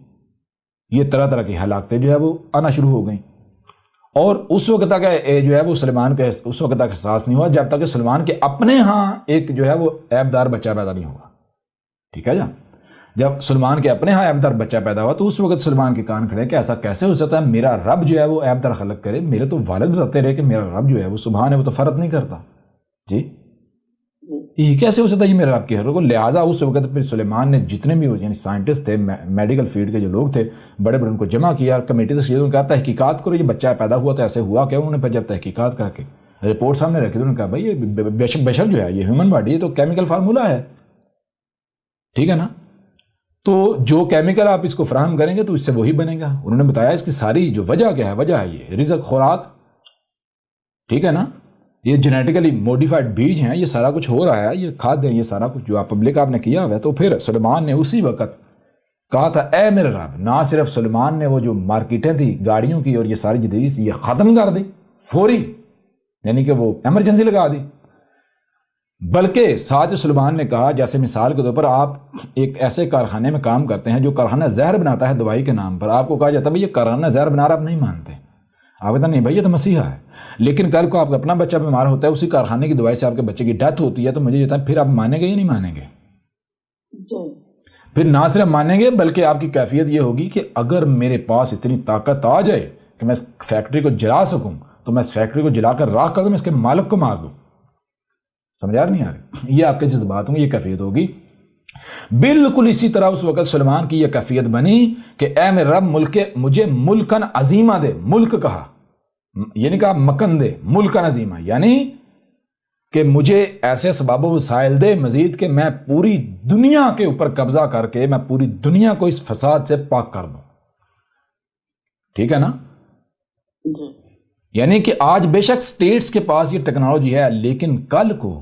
یہ طرح طرح کی ہلاکتیں جو ہے وہ آنا شروع ہو گئیں. اور اس وقت تک جو ہے وہ سلیمان کو اس وقت تک احساس نہیں ہوا جب تک کہ سلیمان کے اپنے ہاں ایک جو ہے وہ عیب دار بچہ پیدا نہیں ہوگا. ٹھیک ہے جا, جب سلیمان کے اپنے ہاں عیب دار بچہ پیدا ہوا تو اس وقت سلیمان کے کان کھڑے کہ ایسا کیسے ہو سکتا ہے, میرا رب جو ہے وہ عیب دار خلق کرے. میرے تو والد بتاتے رہے کہ میرا رب جو ہے وہ سبحان ہے, وہ تو فرق نہیں کرتا. جی, یہ کیسے ہو سکتا ہے؟ یہ میرے رب کی حکم. لہٰذا اس وقت پھر سلیمان نے جتنے بھی یعنی سائنٹسٹ تھے، میڈیکل فیلڈ کے جو لوگ تھے بڑے بڑے، ان کو جمع کیا کمیٹی سے، ان کا تحقیقات کرو، یہ بچہ پیدا ہوا تو ایسے ہوا کیا. انہوں نے پھر جب تحقیقات کر کے رپورٹ سامنے رکھی تو انہوں نے کہا بھائی یہ بشر جو ہے، یہ ہیومن باڈی ہے تو کیمیکل فارمولہ ہے، ٹھیک ہے نا، تو جو کیمیکل آپ اس کو فراہم کریں گے تو اس سے وہی بنے گا. انہوں نے بتایا اس کی ساری جو وجہ کیا ہے، وجہ ہے یہ رزق، خوراک، ٹھیک ہے نا، یہ جینیٹیکلی موڈیفائڈ بیج ہیں، یہ سارا کچھ ہو رہا ہے، یہ کھاد ہیں، یہ سارا کچھ جو آپ پبلک آپ نے کیا ہوا ہے. تو پھر سلیمان نے اسی وقت کہا تھا اے میرے رب. نہ صرف سلیمان نے وہ جو مارکیٹیں تھیں گاڑیوں کی اور یہ ساری جدید یہ ختم کر دی فوری، یعنی کہ وہ ایمرجنسی لگا دی، بلکہ ساتھ سلیمان نے کہا جیسے مثال کے طور پر آپ ایک ایسے کارخانے میں کام کرتے ہیں جو کارخانہ زہر بناتا ہے دوائی کے نام پر، آپ کو کہا جاتا ہے بھائی یہ کارخانہ زہر بنا رہا، آپ نہیں مانتے، آپ کہتے ہیں نہیں بھائی یہ تو مسیحا ہے. لیکن کل کو آپ کا اپنا بچہ بیمار ہوتا ہے، اسی کارخانے کی دوائی سے آپ کے بچے کی ڈیتھ ہوتی ہے، تو مجھے یہ پھر آپ مانیں گے یا نہیں مانیں گے؟ پھر نہ صرف مانیں گے بلکہ آپ کی کیفیت یہ ہوگی کہ اگر میرے پاس اتنی طاقت آ جائے کہ میں اس فیکٹری کو جلا سکوں تو میں اس فیکٹری کو جلا کر راکھ کر دوں، میں اس کے مالک کو مار دوں. سمجھا نہیں آ رہی؟ یہ آپ کے جذبات ہوں گے، یہ کیفیت ہوگی. بالکل اسی طرح اس وقت سلیمان کی یہ کیفیت بنی کہ اے میرے رب مجھے ملکن عظیمہ دے. ملک کہا یعنی کہا مکن دے، ملکن عظیمہ یعنی کہ مجھے ایسے اسباب و وسائل دے مزید کہ میں پوری دنیا کے اوپر قبضہ کر کے میں پوری دنیا کو اس فساد سے پاک کر دوں. ٹھیک ہے نا؟ یعنی کہ آج بے شک سٹیٹس کے پاس یہ ٹیکنالوجی ہے، لیکن کل کو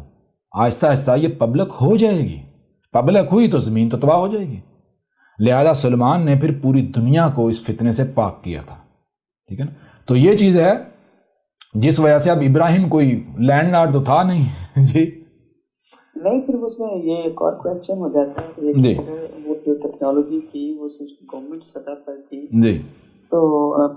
آہستہ آہستہ یہ پبلک ہو جائے گی. پبلک ہوئی تو زمین تو تباہ ہو جائے گی. لہذا سلیمان نے پھر پوری دنیا کو اس فتنے سے پاک کیا تھا. ٹھیک ہے نا؟ تو یہ چیز ہے جس وجہ سے اب ابراہیم کوئی لینڈ لارڈ تو تھا نہیں جی نہیں. پھر اس میں یہ ایک اور کوشچن ہو جاتا ہے کہ وہ جو ٹیکنالوجی تھی وہ صرف گورنمنٹ سطح پر تھی جی، تو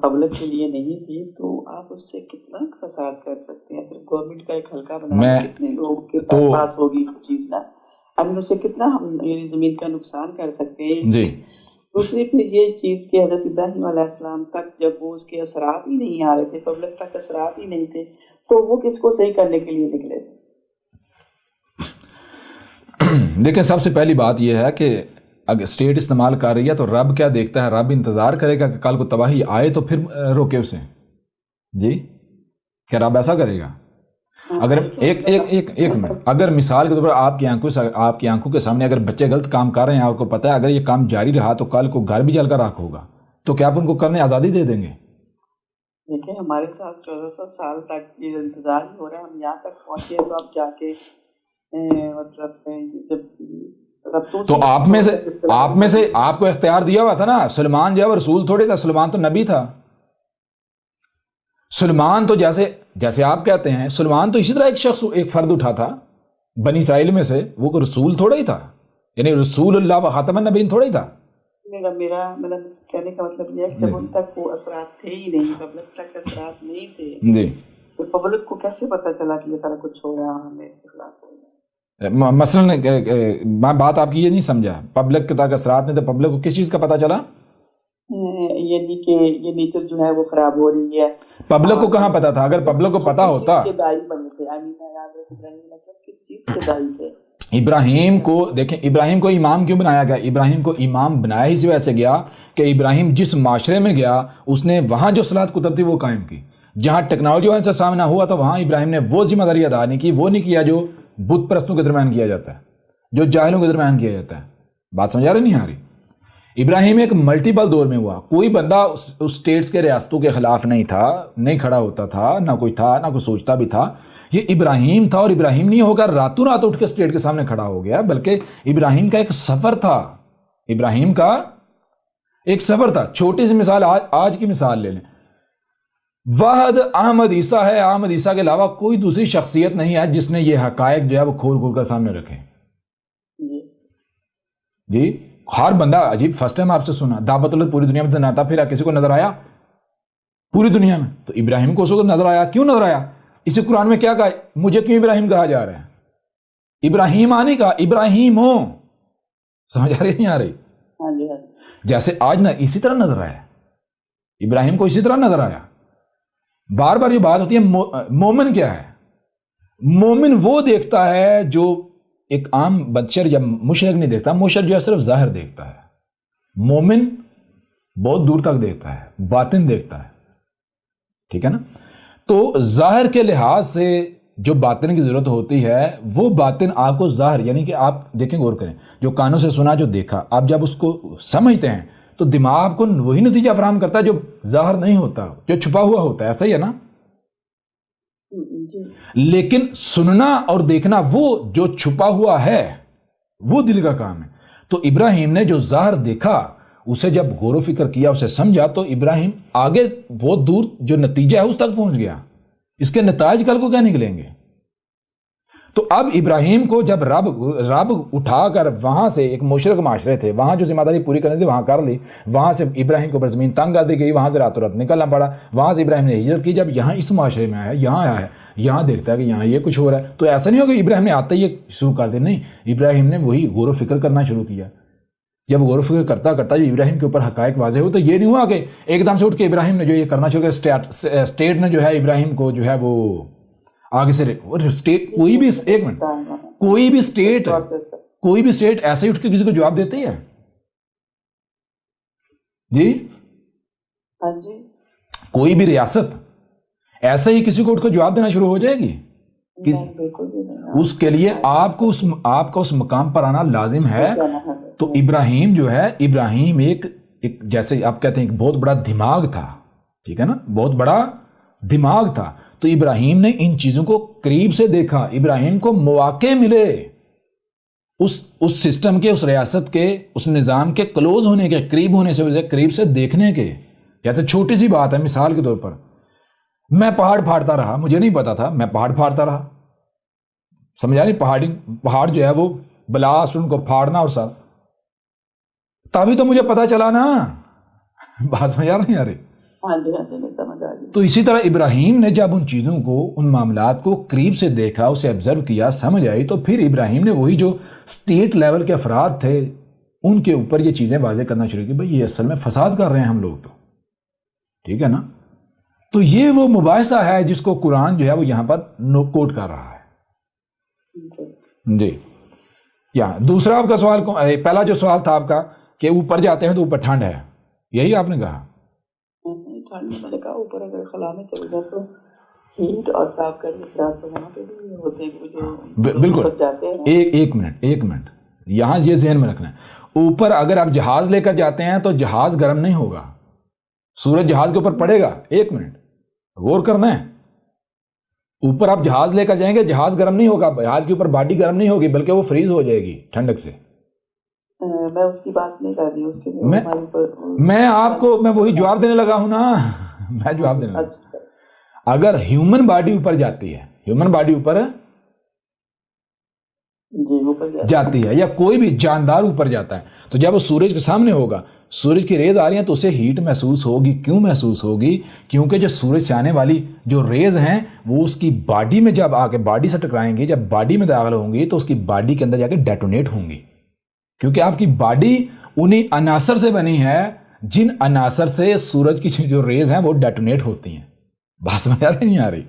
پبلک کے لیے نہیں تھی، تو آپ اس سے کتنا فساد کر سکتے ہیں؟ صرف گورنمنٹ کا ایک حلقہ بنا کتنے لوگوں کے پاس ہوگی چیز نا، اس سے کتنا ہم زمین کا نقصان کر سکتے ہیں جی. دوسری پھر یہ چیز کہ حضرت ابراہیم علیہ السلام تک جب وہ اس کے اثرات ہی نہیں آ رہے تھے، پبلک تک اثرات ہی نہیں تھے، تو وہ کس کو صحیح کرنے کے لیے نکلے تھے؟ دیکھیں سب سے پہلی بات یہ ہے کہ اگر اسٹیٹ استعمال کر رہی ہے تو رب کیا دیکھتا ہے؟ رب انتظار کرے گا کہ کل کو تباہی آئے تو پھر روکے اسے. جی کیا رب ایسا کرے گا؟ اگر ایک منٹ، اگر مثال کے طور پر آپ کی آنکھوں کے سامنے اگر بچے غلط کام کر رہے ہیں، آپ کو پتہ ہے اگر یہ کام جاری رہا تو کل کو گھر بھی جل کر راکھ ہوگا، تو کیا آپ ان کو کرنے آزادی دے دیں گے؟ دیکھیں ہمارے ساتھ 1400 سال تک یہ انتظار ہی ہو رہا ہے، ہم یہاں تک پہنچے تو اب جا کے تو آپ میں سے آپ کو اختیار دیا ہوا تھا نا. سلیمان جو ہے وہ رسول تھوڑے تھا، سلیمان تو نبی تھا. سلیمان تو جیسے آپ کہتے ہیں، سلیمان تو اسی طرح ایک شخص ایک فرد اٹھا تھا بنی اسرائیل میں سے، وہ کوئی رسول تھوڑا ہی تھا، یعنی رسول اللہ و خاتم النبیین تھوڑا ہی تھا. میرا کہنے کا مطلب یہ ہے کہ جب ان تک وہ اثرات تھے ہی نہیں، پبلک تک اثرات نہیں تھے جی، تو پبلک کو کیسے پتا چلا کہ یہ سارا کچھ ہو رہا ہے، ہمیں اس کے خلاف ہو رہا ہے؟ مثلا میں بات آپ کی یہ نہیں سمجھا، پبلک تک اثرات نہیں تو پبلک کو کس چیز کا پتا چلا؟ یعنی کہ یہ نیچر جو ہے وہ خراب ہو رہی ہے. پبلک کو کہاں پتا تھا؟ اگر پبلک کو پتا ہوتا، ابراہیم کو دیکھیں، ابراہیم کو امام کیوں بنایا گیا؟ ابراہیم کو امام بنایا ہی اسی وجہ سے گیا کہ ابراہیم جس معاشرے میں گیا اس نے وہاں جو صلاحت کتب تھی وہ قائم کی. جہاں ٹیکنالوجی والے سے سامنا ہوا تو وہاں ابراہیم نے وہ ذمہ داری ادا نہیں کی، وہ نہیں کیا جو بت پرستوں کے درمیان کیا جاتا ہے، جو جاہلوں کے درمیان کیا جاتا ہے. بات سمجھا رہے نہیں آ رہی؟ ابراہیم ایک ملٹیپل دور میں ہوا، کوئی بندہ اس اسٹیٹس کے ریاستوں کے خلاف نہیں تھا، نہیں کھڑا ہوتا تھا، نہ کوئی تھا، نہ کوئی سوچتا بھی تھا. یہ ابراہیم تھا، اور ابراہیم نہیں ہوگا راتوں رات اٹھ کے اسٹیٹ کے سامنے کھڑا ہو گیا، بلکہ ابراہیم کا ایک سفر تھا. ابراہیم کا ایک سفر تھا. چھوٹی سی مثال، آج کی مثال لے لیں. واحد احمد عیسیٰ ہے، احمد عیسیٰ کے علاوہ کوئی دوسری شخصیت نہیں ہے جس نے یہ حقائق جو ہے وہ کھول کر سامنے رکھے. جی ہر بندہ عجیب فرسٹ ٹائم آپ سے سنا دعوت اللہ پوری دنیا میں دناتا پھر کسی کو نظر آیا پوری دنیا میں؟ تو ابراہیم کو اس وقت نظر آیا. کیوں نظر آیا؟ اسی قرآن میں کیا کہا؟ مجھے کیوں ابراہیم کہا جا رہا ہے؟ ابراہیم آنے کا، ابراہیم ہو. سمجھ آ رہی نہیں آ رہی؟ جیسے آج نہ اسی طرح نظر آیا ابراہیم کو، اسی طرح نظر آیا. بار بار یہ بات ہوتی ہے مومن کیا ہے؟ مومن وہ دیکھتا ہے جو ایک عام بشر یا مشرک نہیں دیکھتا. مشرک جو ہے صرف ظاہر دیکھتا ہے, مومن بہت دور تک دیکھتا ہے, باطن دیکھتا ہے. ٹھیک ہے نا. تو ظاہر کے لحاظ سے جو باطن کی ضرورت ہوتی ہے وہ باطن آپ کو ظاہر, یعنی کہ آپ دیکھیں, غور کریں, جو کانوں سے سنا, جو دیکھا, آپ جب اس کو سمجھتے ہیں تو دماغ کو وہی نتیجہ فراہم کرتا ہے جو ظاہر نہیں ہوتا, جو چھپا ہوا ہوتا ہے. ایسا ہی ہے نا. لیکن سننا اور دیکھنا وہ جو چھپا ہوا ہے وہ دل کا کام ہے. تو ابراہیم نے جو ظاہر دیکھا اسے جب غور و فکر کیا, اسے سمجھا, تو ابراہیم آگے وہ دور جو نتیجہ ہے اس تک پہنچ گیا. اس کے نتائج کل کو کیا نکلیں گے. تو اب ابراہیم کو جب رب اٹھا کر وہاں سے, ایک مشرک معاشرے تھے, وہاں جو ذمہ داری پوری کرنی تھی وہاں کر لی, وہاں سے ابراہیم کو زمین تنگ کر دی گئی, وہاں سے راتوں رات نکلنا پڑا, وہاں سے ابراہیم نے ہجرت کی. جب یہاں اس معاشرے میں آیا, یہاں آیا ہے, یہاں دیکھتا ہے کہ یہاں یہ کچھ ہو رہا ہے, تو ایسا نہیں ہوگا ابراہیم نے آتے ہی شروع کر دیا. نہیں, ابراہیم نے وہی غور و فکر کرنا شروع کیا. جب غور و فکر کرتا کرتا جب ابراہیم کے اوپر حقائق واضح ہو, تو یہ نہیں ہوا کہ ایک دم سے اٹھ کے ابراہیم نے جو یہ کرنا شروع کیا, اسٹیٹ نے جو ہے ابراہیم کو جو ہے وہ آگے سے اسٹیٹ, کوئی بھی ایک منٹ, کوئی بھی اسٹیٹ ایسے ہی اٹھ کے کسی کو جواب دیتی ہے جی؟ کوئی بھی ریاست ایسے ہی کسی کو اٹھ کے جواب دینا شروع ہو جائے گی؟ اس کے لیے آپ کا اس مقام پر آنا لازم ہے. تو ابراہیم جو ہے, ابراہیم ایک جیسے آپ کہتے ہیں ایک بہت بڑا دماغ تھا. ٹھیک ہے نا, بہت بڑا دماغ تھا. تو ابراہیم نے ان چیزوں کو قریب سے دیکھا. ابراہیم کو مواقع ملے اس سسٹم کے, اس ریاست کے, اس نظام کے کلوز ہونے کے, قریب ہونے سے, قریب سے دیکھنے کے. جیسے چھوٹی سی بات ہے, مثال کے طور پر میں پہاڑ پھاڑتا رہا, مجھے نہیں پتا تھا, میں پہاڑ پھاڑتا رہا, سمجھا نہیں, پہاڑ جو ہے وہ بلاسٹ, ان کو پھاڑنا اور سب, تبھی تو مجھے پتا چلا نا. بات سمجھا نہیں آ رہی؟ تو اسی طرح ابراہیم نے جب ان چیزوں کو, ان معاملات کو قریب سے دیکھا, اسے آبزرو کیا, سمجھ آئی, تو پھر ابراہیم نے وہی جو اسٹیٹ لیول کے افراد تھے ان کے اوپر یہ چیزیں واضح کرنا شروع کی. بھئی یہ اصل میں فساد کر رہے ہیں ہم لوگ تو. ٹھیک ہے نا. تو یہ وہ مباحثہ ہے جس کو قرآن جو ہے وہ یہاں پر کوٹ کر رہا ہے جی. یا دوسرا آپ کا سوال, پہلا جو سوال تھا آپ کا کہ اوپر جاتے ہیں تو اوپر ٹھنڈ ہے, یہی آپ نے کہا؟ میں نے کہا اوپر اگر خلا میں چل جائے تو ہیٹ اور تاپ کا اثرات تو وہاں پہ بھی ہوتے ہیں جو بالکل. ایک منٹ یہاں یہ ذہن میں رکھنا ہے. اوپر اگر آپ جہاز لے کر جاتے ہیں تو جہاز گرم نہیں ہوگا, سورج جہاز کے اوپر پڑے گا. ایک منٹ غور کرنا ہے. اوپر آپ جہاز لے کر جائیں گے, جہاز گرم نہیں ہوگا, جہاز کے اوپر باڈی گرم نہیں ہوگی, بلکہ وہ فریز ہو جائے گی ٹھنڈک سے. میں اس کی بات نہیں کر رہی ہوں, اس کے میں آپ کو میں وہی جواب دینے لگا ہوں نا. میں جواب دینے لگا. اگر ہیومن باڈی اوپر جاتی ہے, ہیومن باڈی اوپر جاتی ہے, یا کوئی بھی جاندار اوپر جاتا ہے, تو جب وہ سورج کے سامنے ہوگا, سورج کی ریز آ رہی ہیں تو اسے ہیٹ محسوس ہوگی. کیوں محسوس ہوگی؟ کیونکہ جو سورج سے آنے والی جو ریز ہیں وہ اس کی باڈی میں جب آ کے باڈی سے ٹکرائیں گی, جب باڈی میں داخل ہوں گی تو اس کی باڈی کے اندر جا کے ڈیٹونیٹ ہوں گی. کیونکہ آپ کی باڈی انہی عناصر سے بنی ہے جن عناصر سے سورج کی جو ریز ہیں وہ ڈیٹونیٹ ہوتی ہیں. بات سمجھ آ رہی نہیں آ رہی؟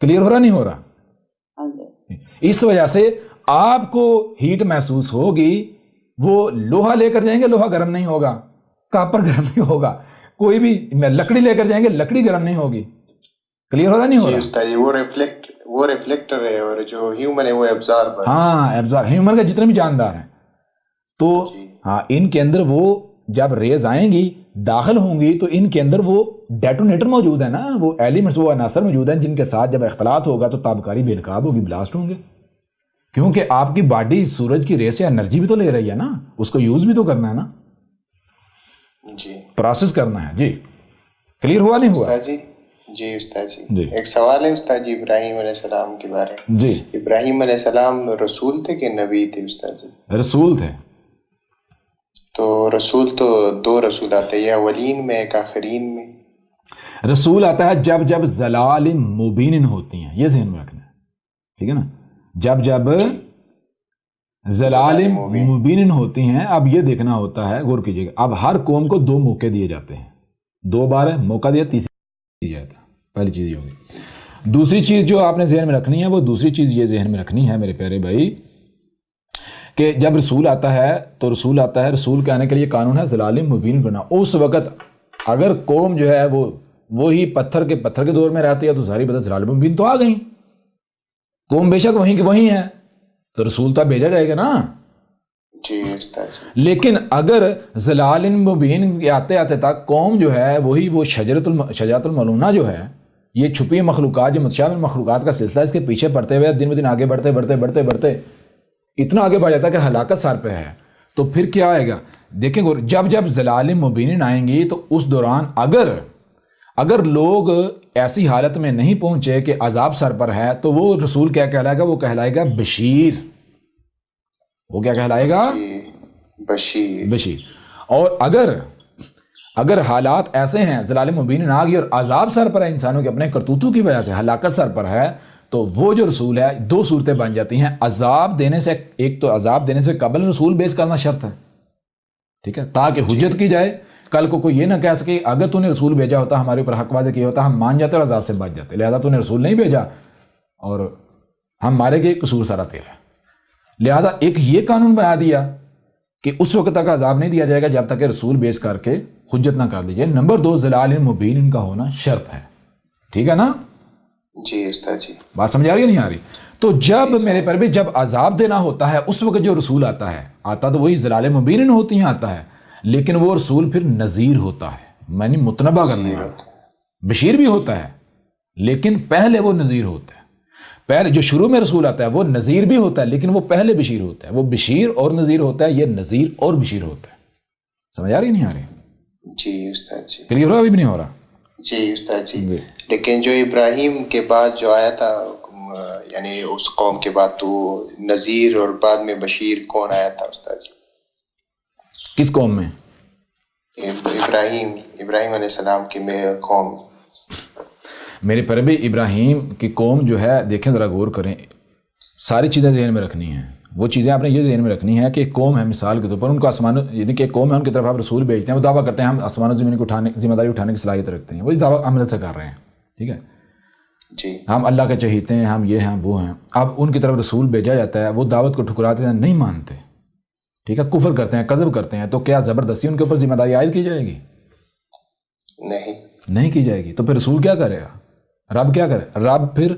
کلیئر ہو رہا نہیں ہو رہا؟ اس وجہ سے آپ کو ہیٹ محسوس ہوگی. وہ لوہا لے کر جائیں گے, لوہا گرم نہیں ہوگا, کاپر گرم نہیں ہوگا, کوئی بھی لکڑی لے کر جائیں گے, لکڑی گرم نہیں ہوگی. کلیئر ہو رہا نہیں ہو رہا؟ وہ ریفلیکٹر ہے اور جو ہیومن ہے وہ ایبزاربر. ہاں ایبزاربر, ہیومن کے جتنے بھی جاندار ہیں تو ہاں ان کے اندر وہ جب ریز آئیں گی داخل ہوں گی تو ان کے اندر وہ ڈیٹونیٹر موجود ہے نا, وہ ایلیمنٹس, وہ عناصر موجود ہیں جن کے ساتھ جب اختلاط ہوگا تو تابکاری بے نقاب ہوگی, بلاسٹ ہوں گے. کیونکہ آپ کی باڈی سورج کی ریز سے انرجی بھی تو لے رہی ہے نا, اس کو یوز بھی تو کرنا ہے نا, جی پروسیس کرنا ہے. جی کلیئر ہوا نہیں ہوا؟ جی استاد جی, ایک سوال ہے استاد جی ابراہیم علیہ السلام کے بارے میں. جی ابراہیم علیہ السلام رسول تھے کہ نبی تھے استاد جی؟ رسول تھے. تو رسول تو دو رسول آتے ہیں, یا اولین میں ایک آخرین میں. رسول آتا ہے جب ضلال مبین ہوتی ہیں, یہ ذہن میں رکھنا ہے. ٹھیک ہے نا, جب ضلال مبین ہوتی ہیں. اب یہ دیکھنا ہوتا ہے, غور کیجیے گا, اب ہر قوم کو 2 موقع دیے جاتے ہیں, 2 بار موقع دیا, تیسری دی جاتا ہے. پہلی چیز یہ ہوگی. دوسری چیز جو آپ نے ذہن میں رکھنی ہے، وہ دوسری چیز یہ ذہن میں رکھنی ہے میرے پیارے بھائی کہ جب رسول آتا ہے تو رسول آتا ہے، رسول کے آنے کے لیے قانون ہے ضلال مبین کرنا۔ اس وقت اگر قوم جو ہے وہی پتھر کے دور میں رہتی ہے تو ظاہری بات ضلال مبین تو آ گئی، قوم بے شک وہیں کی وہیں ہے تو رسول تو بھیجا جائے گا نا۔ جی استاد جی۔ لیکن اگر ضلال مبین آتے آتے تک قوم جو ہے وہی وہ شجرۃ الملونہ جو ہے، یہ چھپی مخلوقات جو متشابہ مخلوقات کا سلسلہ، اس کے پیچھے پڑتے ہوئے دن بدن آگے بڑھتے اتنا آگے بڑھ جاتا ہے کہ ہلاکت سر پہ ہے، تو پھر کیا آئے گا؟ دیکھیں جب ضلال مبین آئیں گی تو اس دوران اگر لوگ ایسی حالت میں نہیں پہنچے کہ عذاب سر پر ہے تو وہ رسول کیا کہلائے گا؟ وہ کہلائے گا بشیر۔ وہ کیا کہلائے گا؟ بشیر۔ اور اگر حالات ایسے ہیں ضلال مبین آ گئی اور عذاب سر پر ہے، انسانوں کے اپنے کرتوتوں کی وجہ سے ہلاکت سر پر ہے، تو وہ جو رسول ہے دو صورتیں بن جاتی ہیں۔ عذاب دینے سے، ایک تو عذاب دینے سے قبل رسول بیس کرنا شرط ہے، ٹھیک ہے، تاکہ حجت کی جائے، کل کو کوئی یہ نہ کہہ سکے اگر تو نے رسول بھیجا ہوتا ہمارے اوپر حق واضح کیا ہوتا ہم مان جاتے اور عذاب سے بچ جاتے، لہذا تو نے رسول نہیں بھیجا اور ہم مارے گئے، قصور سارا تیرا۔ لہذا ایک یہ قانون بنا دیا کہ اس وقت تک عذاب نہیں دیا جائے گا جب تک کہ رسول بیس کر کے حجت نہ کر دیجیے۔ نمبر 2 ضلال مبین ان کا ہونا شرط ہے، ٹھیک ہے نا؟ جی استاد جی۔ بات سمجھ آ رہی ہے نہیں آ رہی؟ تو جب میرے پر بھی جب عذاب دینا ہوتا ہے اس وقت جو رسول آتا تو وہی ضلال مبین ہوتی ہیں آتا ہے، لیکن وہ رسول پھر نذیر ہوتا ہے، یعنی متنبہ کرنے والا۔ بشیر بھی ہوتا ہے لیکن پہلے وہ نذیر ہوتا ہے۔ پہلے جو شروع میں رسول آتا ہے وہ نذیر بھی ہوتا ہے لیکن وہ پہلے بشیر ہوتا ہے۔ وہ بشیر اور نذیر ہوتا ہے، یہ نذیر اور بشیر ہوتا ہے۔ سمجھ آ رہی نہیں آ رہی؟ جی استاد جی۔ کلیئر ہو رہا؟ ابھی نہیں ہو رہا؟ جی استاد جی۔ لیکن جو ابراہیم کے بعد جو آیا تھا، یعنی اس قوم کے بعد، تو نذیر اور بعد میں بشیر کون آیا تھا استاد جی؟ کس قوم میں؟ ابراہیم علیہ السلام کی قوم۔ میرے پر بھی ابراہیم کی قوم جو ہے، دیکھیں ذرا غور کریں، ساری چیزیں ذہن میں رکھنی ہیں۔ وہ چیزیں آپ نے یہ ذہن میں رکھنی ہے کہ ایک قوم ہے، مثال کے طور پر ان کو آسمان، یعنی کہ ایک قوم ہے، ان کی طرف آپ رسول بھیجتے ہیں، وہ دعویٰ کرتے ہیں ہم آسمان و زمین کو ذمہ داری اٹھانے کی صلاحیت رکھتے ہیں، وہی دعویٰ عمل سے کر رہے ہیں، ٹھیک ہے، جی، ہم اللہ کے چہیتے ہیں، ہم یہ ہیں وہ ہیں۔ اب ان کی طرف رسول بھیجا جاتا ہے، وہ دعوت کو ٹھکراتے ہیں، نہیں مانتے، ٹھیک ہے، کفر کرتے ہیں، کذب کرتے ہیں، تو کیا زبردستی ان کے اوپر ذمہ داری عائد کی جائے گی؟ نہیں کی جائے گی۔ تو پھر رسول کیا کرے گا؟ رب کیا کرے؟ رب پھر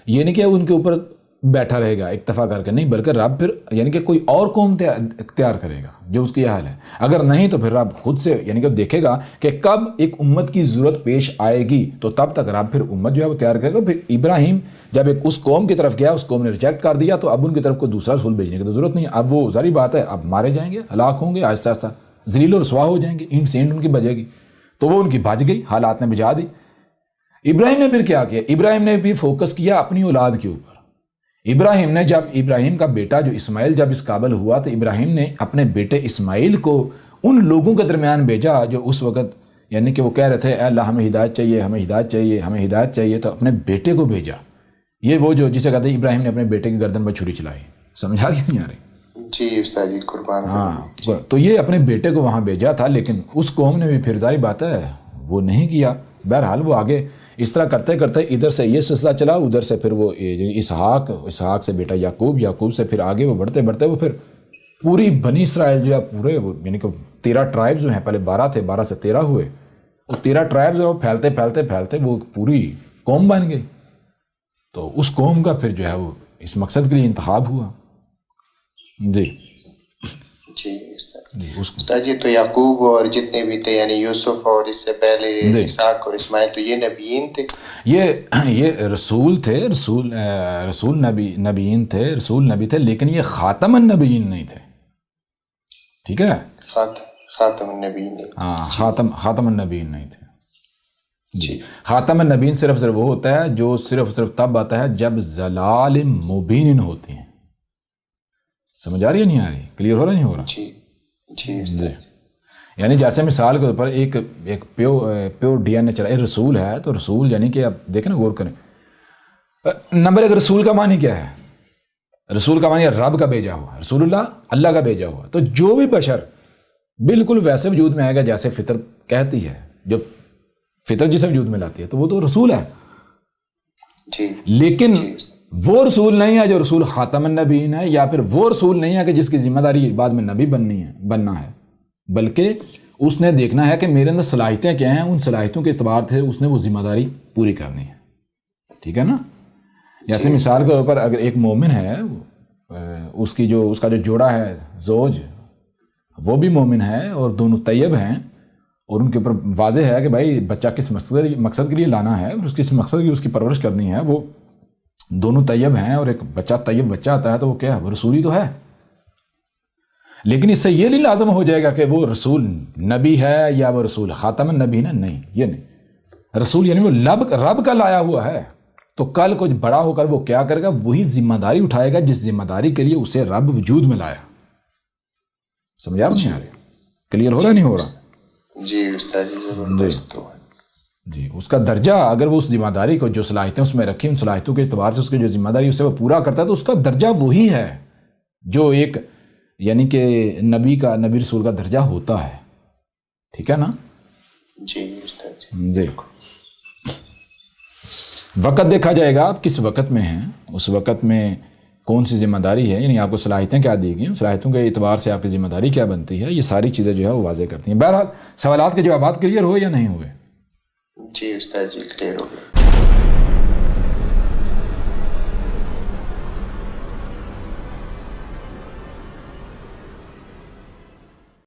یہ نہیں کہ ان کے اوپر بیٹھا رہے گا اکتفا کر کے، نہیں، بلکہ رب پھر یعنی کہ کوئی اور قوم اختیار کرے گا جو اس کی حال ہے۔ اگر نہیں تو پھر رب خود سے یعنی کہ دیکھے گا کہ کب ایک امت کی ضرورت پیش آئے گی، تو تب تک رب پھر امت جو ہے وہ تیار کرے گا۔ پھر ابراہیم جب ایک اس قوم کی طرف گیا، اس قوم نے ریجیکٹ کر دیا، تو اب ان کی طرف کوئی دوسرا رسول بھیجنے کی تو ضرورت نہیں۔ اب وہ ظاہری بات ہے، اب مارے جائیں گے، ہلاک ہوں گے، آہستہ آہستہ ذلیل و رسوا ہو جائیں گے، اینٹ سینٹ ان کی بجے گی، تو وہ ان کی بج گئی، حالات نے بجا دی۔ ابراہیم نے پھر کیا کیا؟ ابراہیم نے بھی فوکس کیا اپنی اولاد کے اوپر۔ ابراہیم نے جب ابراہیم کا بیٹا جو اسماعیل جب اس قابل ہوا، تو ابراہیم نے اپنے بیٹے اسماعیل کو ان لوگوں کے درمیان بھیجا جو اس وقت یعنی کہ وہ کہہ رہے تھے اے اللہ ہمیں ہدایت چاہیے، ہمیں ہدایت چاہیے، ہمیں ہدایت چاہیے، تو اپنے بیٹے کو بھیجا۔ یہ وہ جو جسے کہتے ہیں ابراہیم نے اپنے بیٹے کی گردن پر چھری چلائی۔ سمجھا رہی نہیں آ رہی؟ جی استاد جی، قربان۔ ہاں، تو یہ اپنے بیٹے کو وہاں بھیجا تھا، لیکن اس قوم نے بھی پھر ظاہری بات ہے وہ نہیں کیا۔ بہرحال وہ آگے اس طرح کرتے کرتے ادھر سے یہ سلسلہ چلا، ادھر سے پھر وہ اسحاق سے بیٹا یعقوب سے پھر آگے وہ بڑھتے بڑھتے وہ پھر پوری بنی اسرائیل جو ہے پورے یعنی کہ 13 ٹرائبز جو ہیں، پہلے 12 تھے، 12 سے 13 ہوئے، وہ 13 ٹرائبز وہ پھیلتے پھیلتے پھیلتے وہ پوری قوم بن گئی۔ تو اس قوم کا پھر جو ہے وہ اس مقصد کے لیے انتخاب ہوا۔ جی استاد جی، تو یعقوب اور جتنے بھی تھے، یعنی یوسف اور اس سے پہلے اسحاق اور اسماعیل، تو یہ نبیین تھے؟ یہ رسول تھے، رسول نبیین تھے، رسول نبی تھے، لیکن یہ خاتم النبیین نہیں تھے، ٹھیک ہے، خاتم النبیین نہیں، ہاں، خاتم النبیین نہیں تھے۔ جی، خاتم النبیین صرف وہ ہوتا ہے جو صرف تب آتا ہے جب ضلال مبین ہوتی ہیں۔ سمجھ آ رہی ہے نہیں آ رہی؟ کلیئر ہو رہا نہیں ہو رہا؟ جی، یعنی جیسے مثال کے طور پر ایک پیور ڈی این اے چلا رسول ہے، تو رسول یعنی کہ آپ دیکھیں نا، غور کریں، نمبر ایک رسول کا معنی کیا ہے؟ رسول کا معنی رب کا بھیجا ہوا، رسول اللہ کا بھیجا ہوا۔ تو جو بھی بشر بالکل ویسے وجود میں آئے گا جیسے فطرت کہتی ہے، جو فطرت جسے وجود میں لاتی ہے، تو وہ تو رسول ہے۔ جی لیکن وہ رسول نہیں ہے جو رسول خاتم النبیین ہے، یا پھر وہ رسول نہیں ہے کہ جس کی ذمہ داری بعد میں نبی بننا ہے، بلکہ اس نے دیکھنا ہے کہ میرے اندر صلاحیتیں کیا ہیں، ان صلاحیتوں کے اعتبار سے اس نے وہ ذمہ داری پوری کرنی ہے. ٹھیک ہے نا؟ جیسے مثال کے طور پر اگر ایک مومن ہے، اس کا جو جوڑا ہے زوج، وہ بھی مومن ہے اور دونوں طیب ہیں، اور ان کے اوپر واضح ہے کہ بھائی بچہ کس مقصد کے لیے لانا ہے، اور کس مقصد کی اس کی پرورش کرنی ہے، وہ دونوں طیب ہیں، اور ایک بچہ طیب بچہ آتا ہے تو وہ کیا ہے، وہ رسولی تو ہے. لیکن اس سے یہ نہیں لازم ہو جائے گا کہ وہ رسول نبی ہے یا وہ رسول خاتم النبی ہے. نہیں، یہ نہیں. رسول یعنی وہ رب کا لایا ہوا ہے، تو کل کچھ بڑا ہو کر وہ کیا کرے گا، وہی ذمہ داری اٹھائے گا جس ذمہ داری کے لیے اسے رب وجود میں لایا. سمجھا نہیں آ رہا؟ کلیئر ہو رہا نہیں ہو رہا؟ جی استاد جی. جی اس کا درجہ، اگر وہ اس ذمہ داری کو جو صلاحیتیں اس میں رکھی، ان صلاحیتوں کے اعتبار سے اس کی جو ذمہ داری اسے وہ پورا کرتا ہے، تو اس کا درجہ وہی ہے جو ایک یعنی کہ نبی رسول کا درجہ ہوتا ہے. ٹھیک ہے نا؟ جی استاد جی. وقت دیکھا جائے گا آپ کس وقت میں ہیں، اس وقت میں کون سی ذمہ داری ہے، یعنی آپ کو صلاحیتیں کیا دی گئی، صلاحیتوں کے اعتبار سے آپ کی ذمہ داری کیا بنتی ہے، یہ ساری چیزیں جو ہے وہ واضح کرتی ہیں. بہرحال سوالات کے جوابات کلیئر ہوئے یا نہیں ہوئے؟ جی استاد جی کلیئر ہو گئے.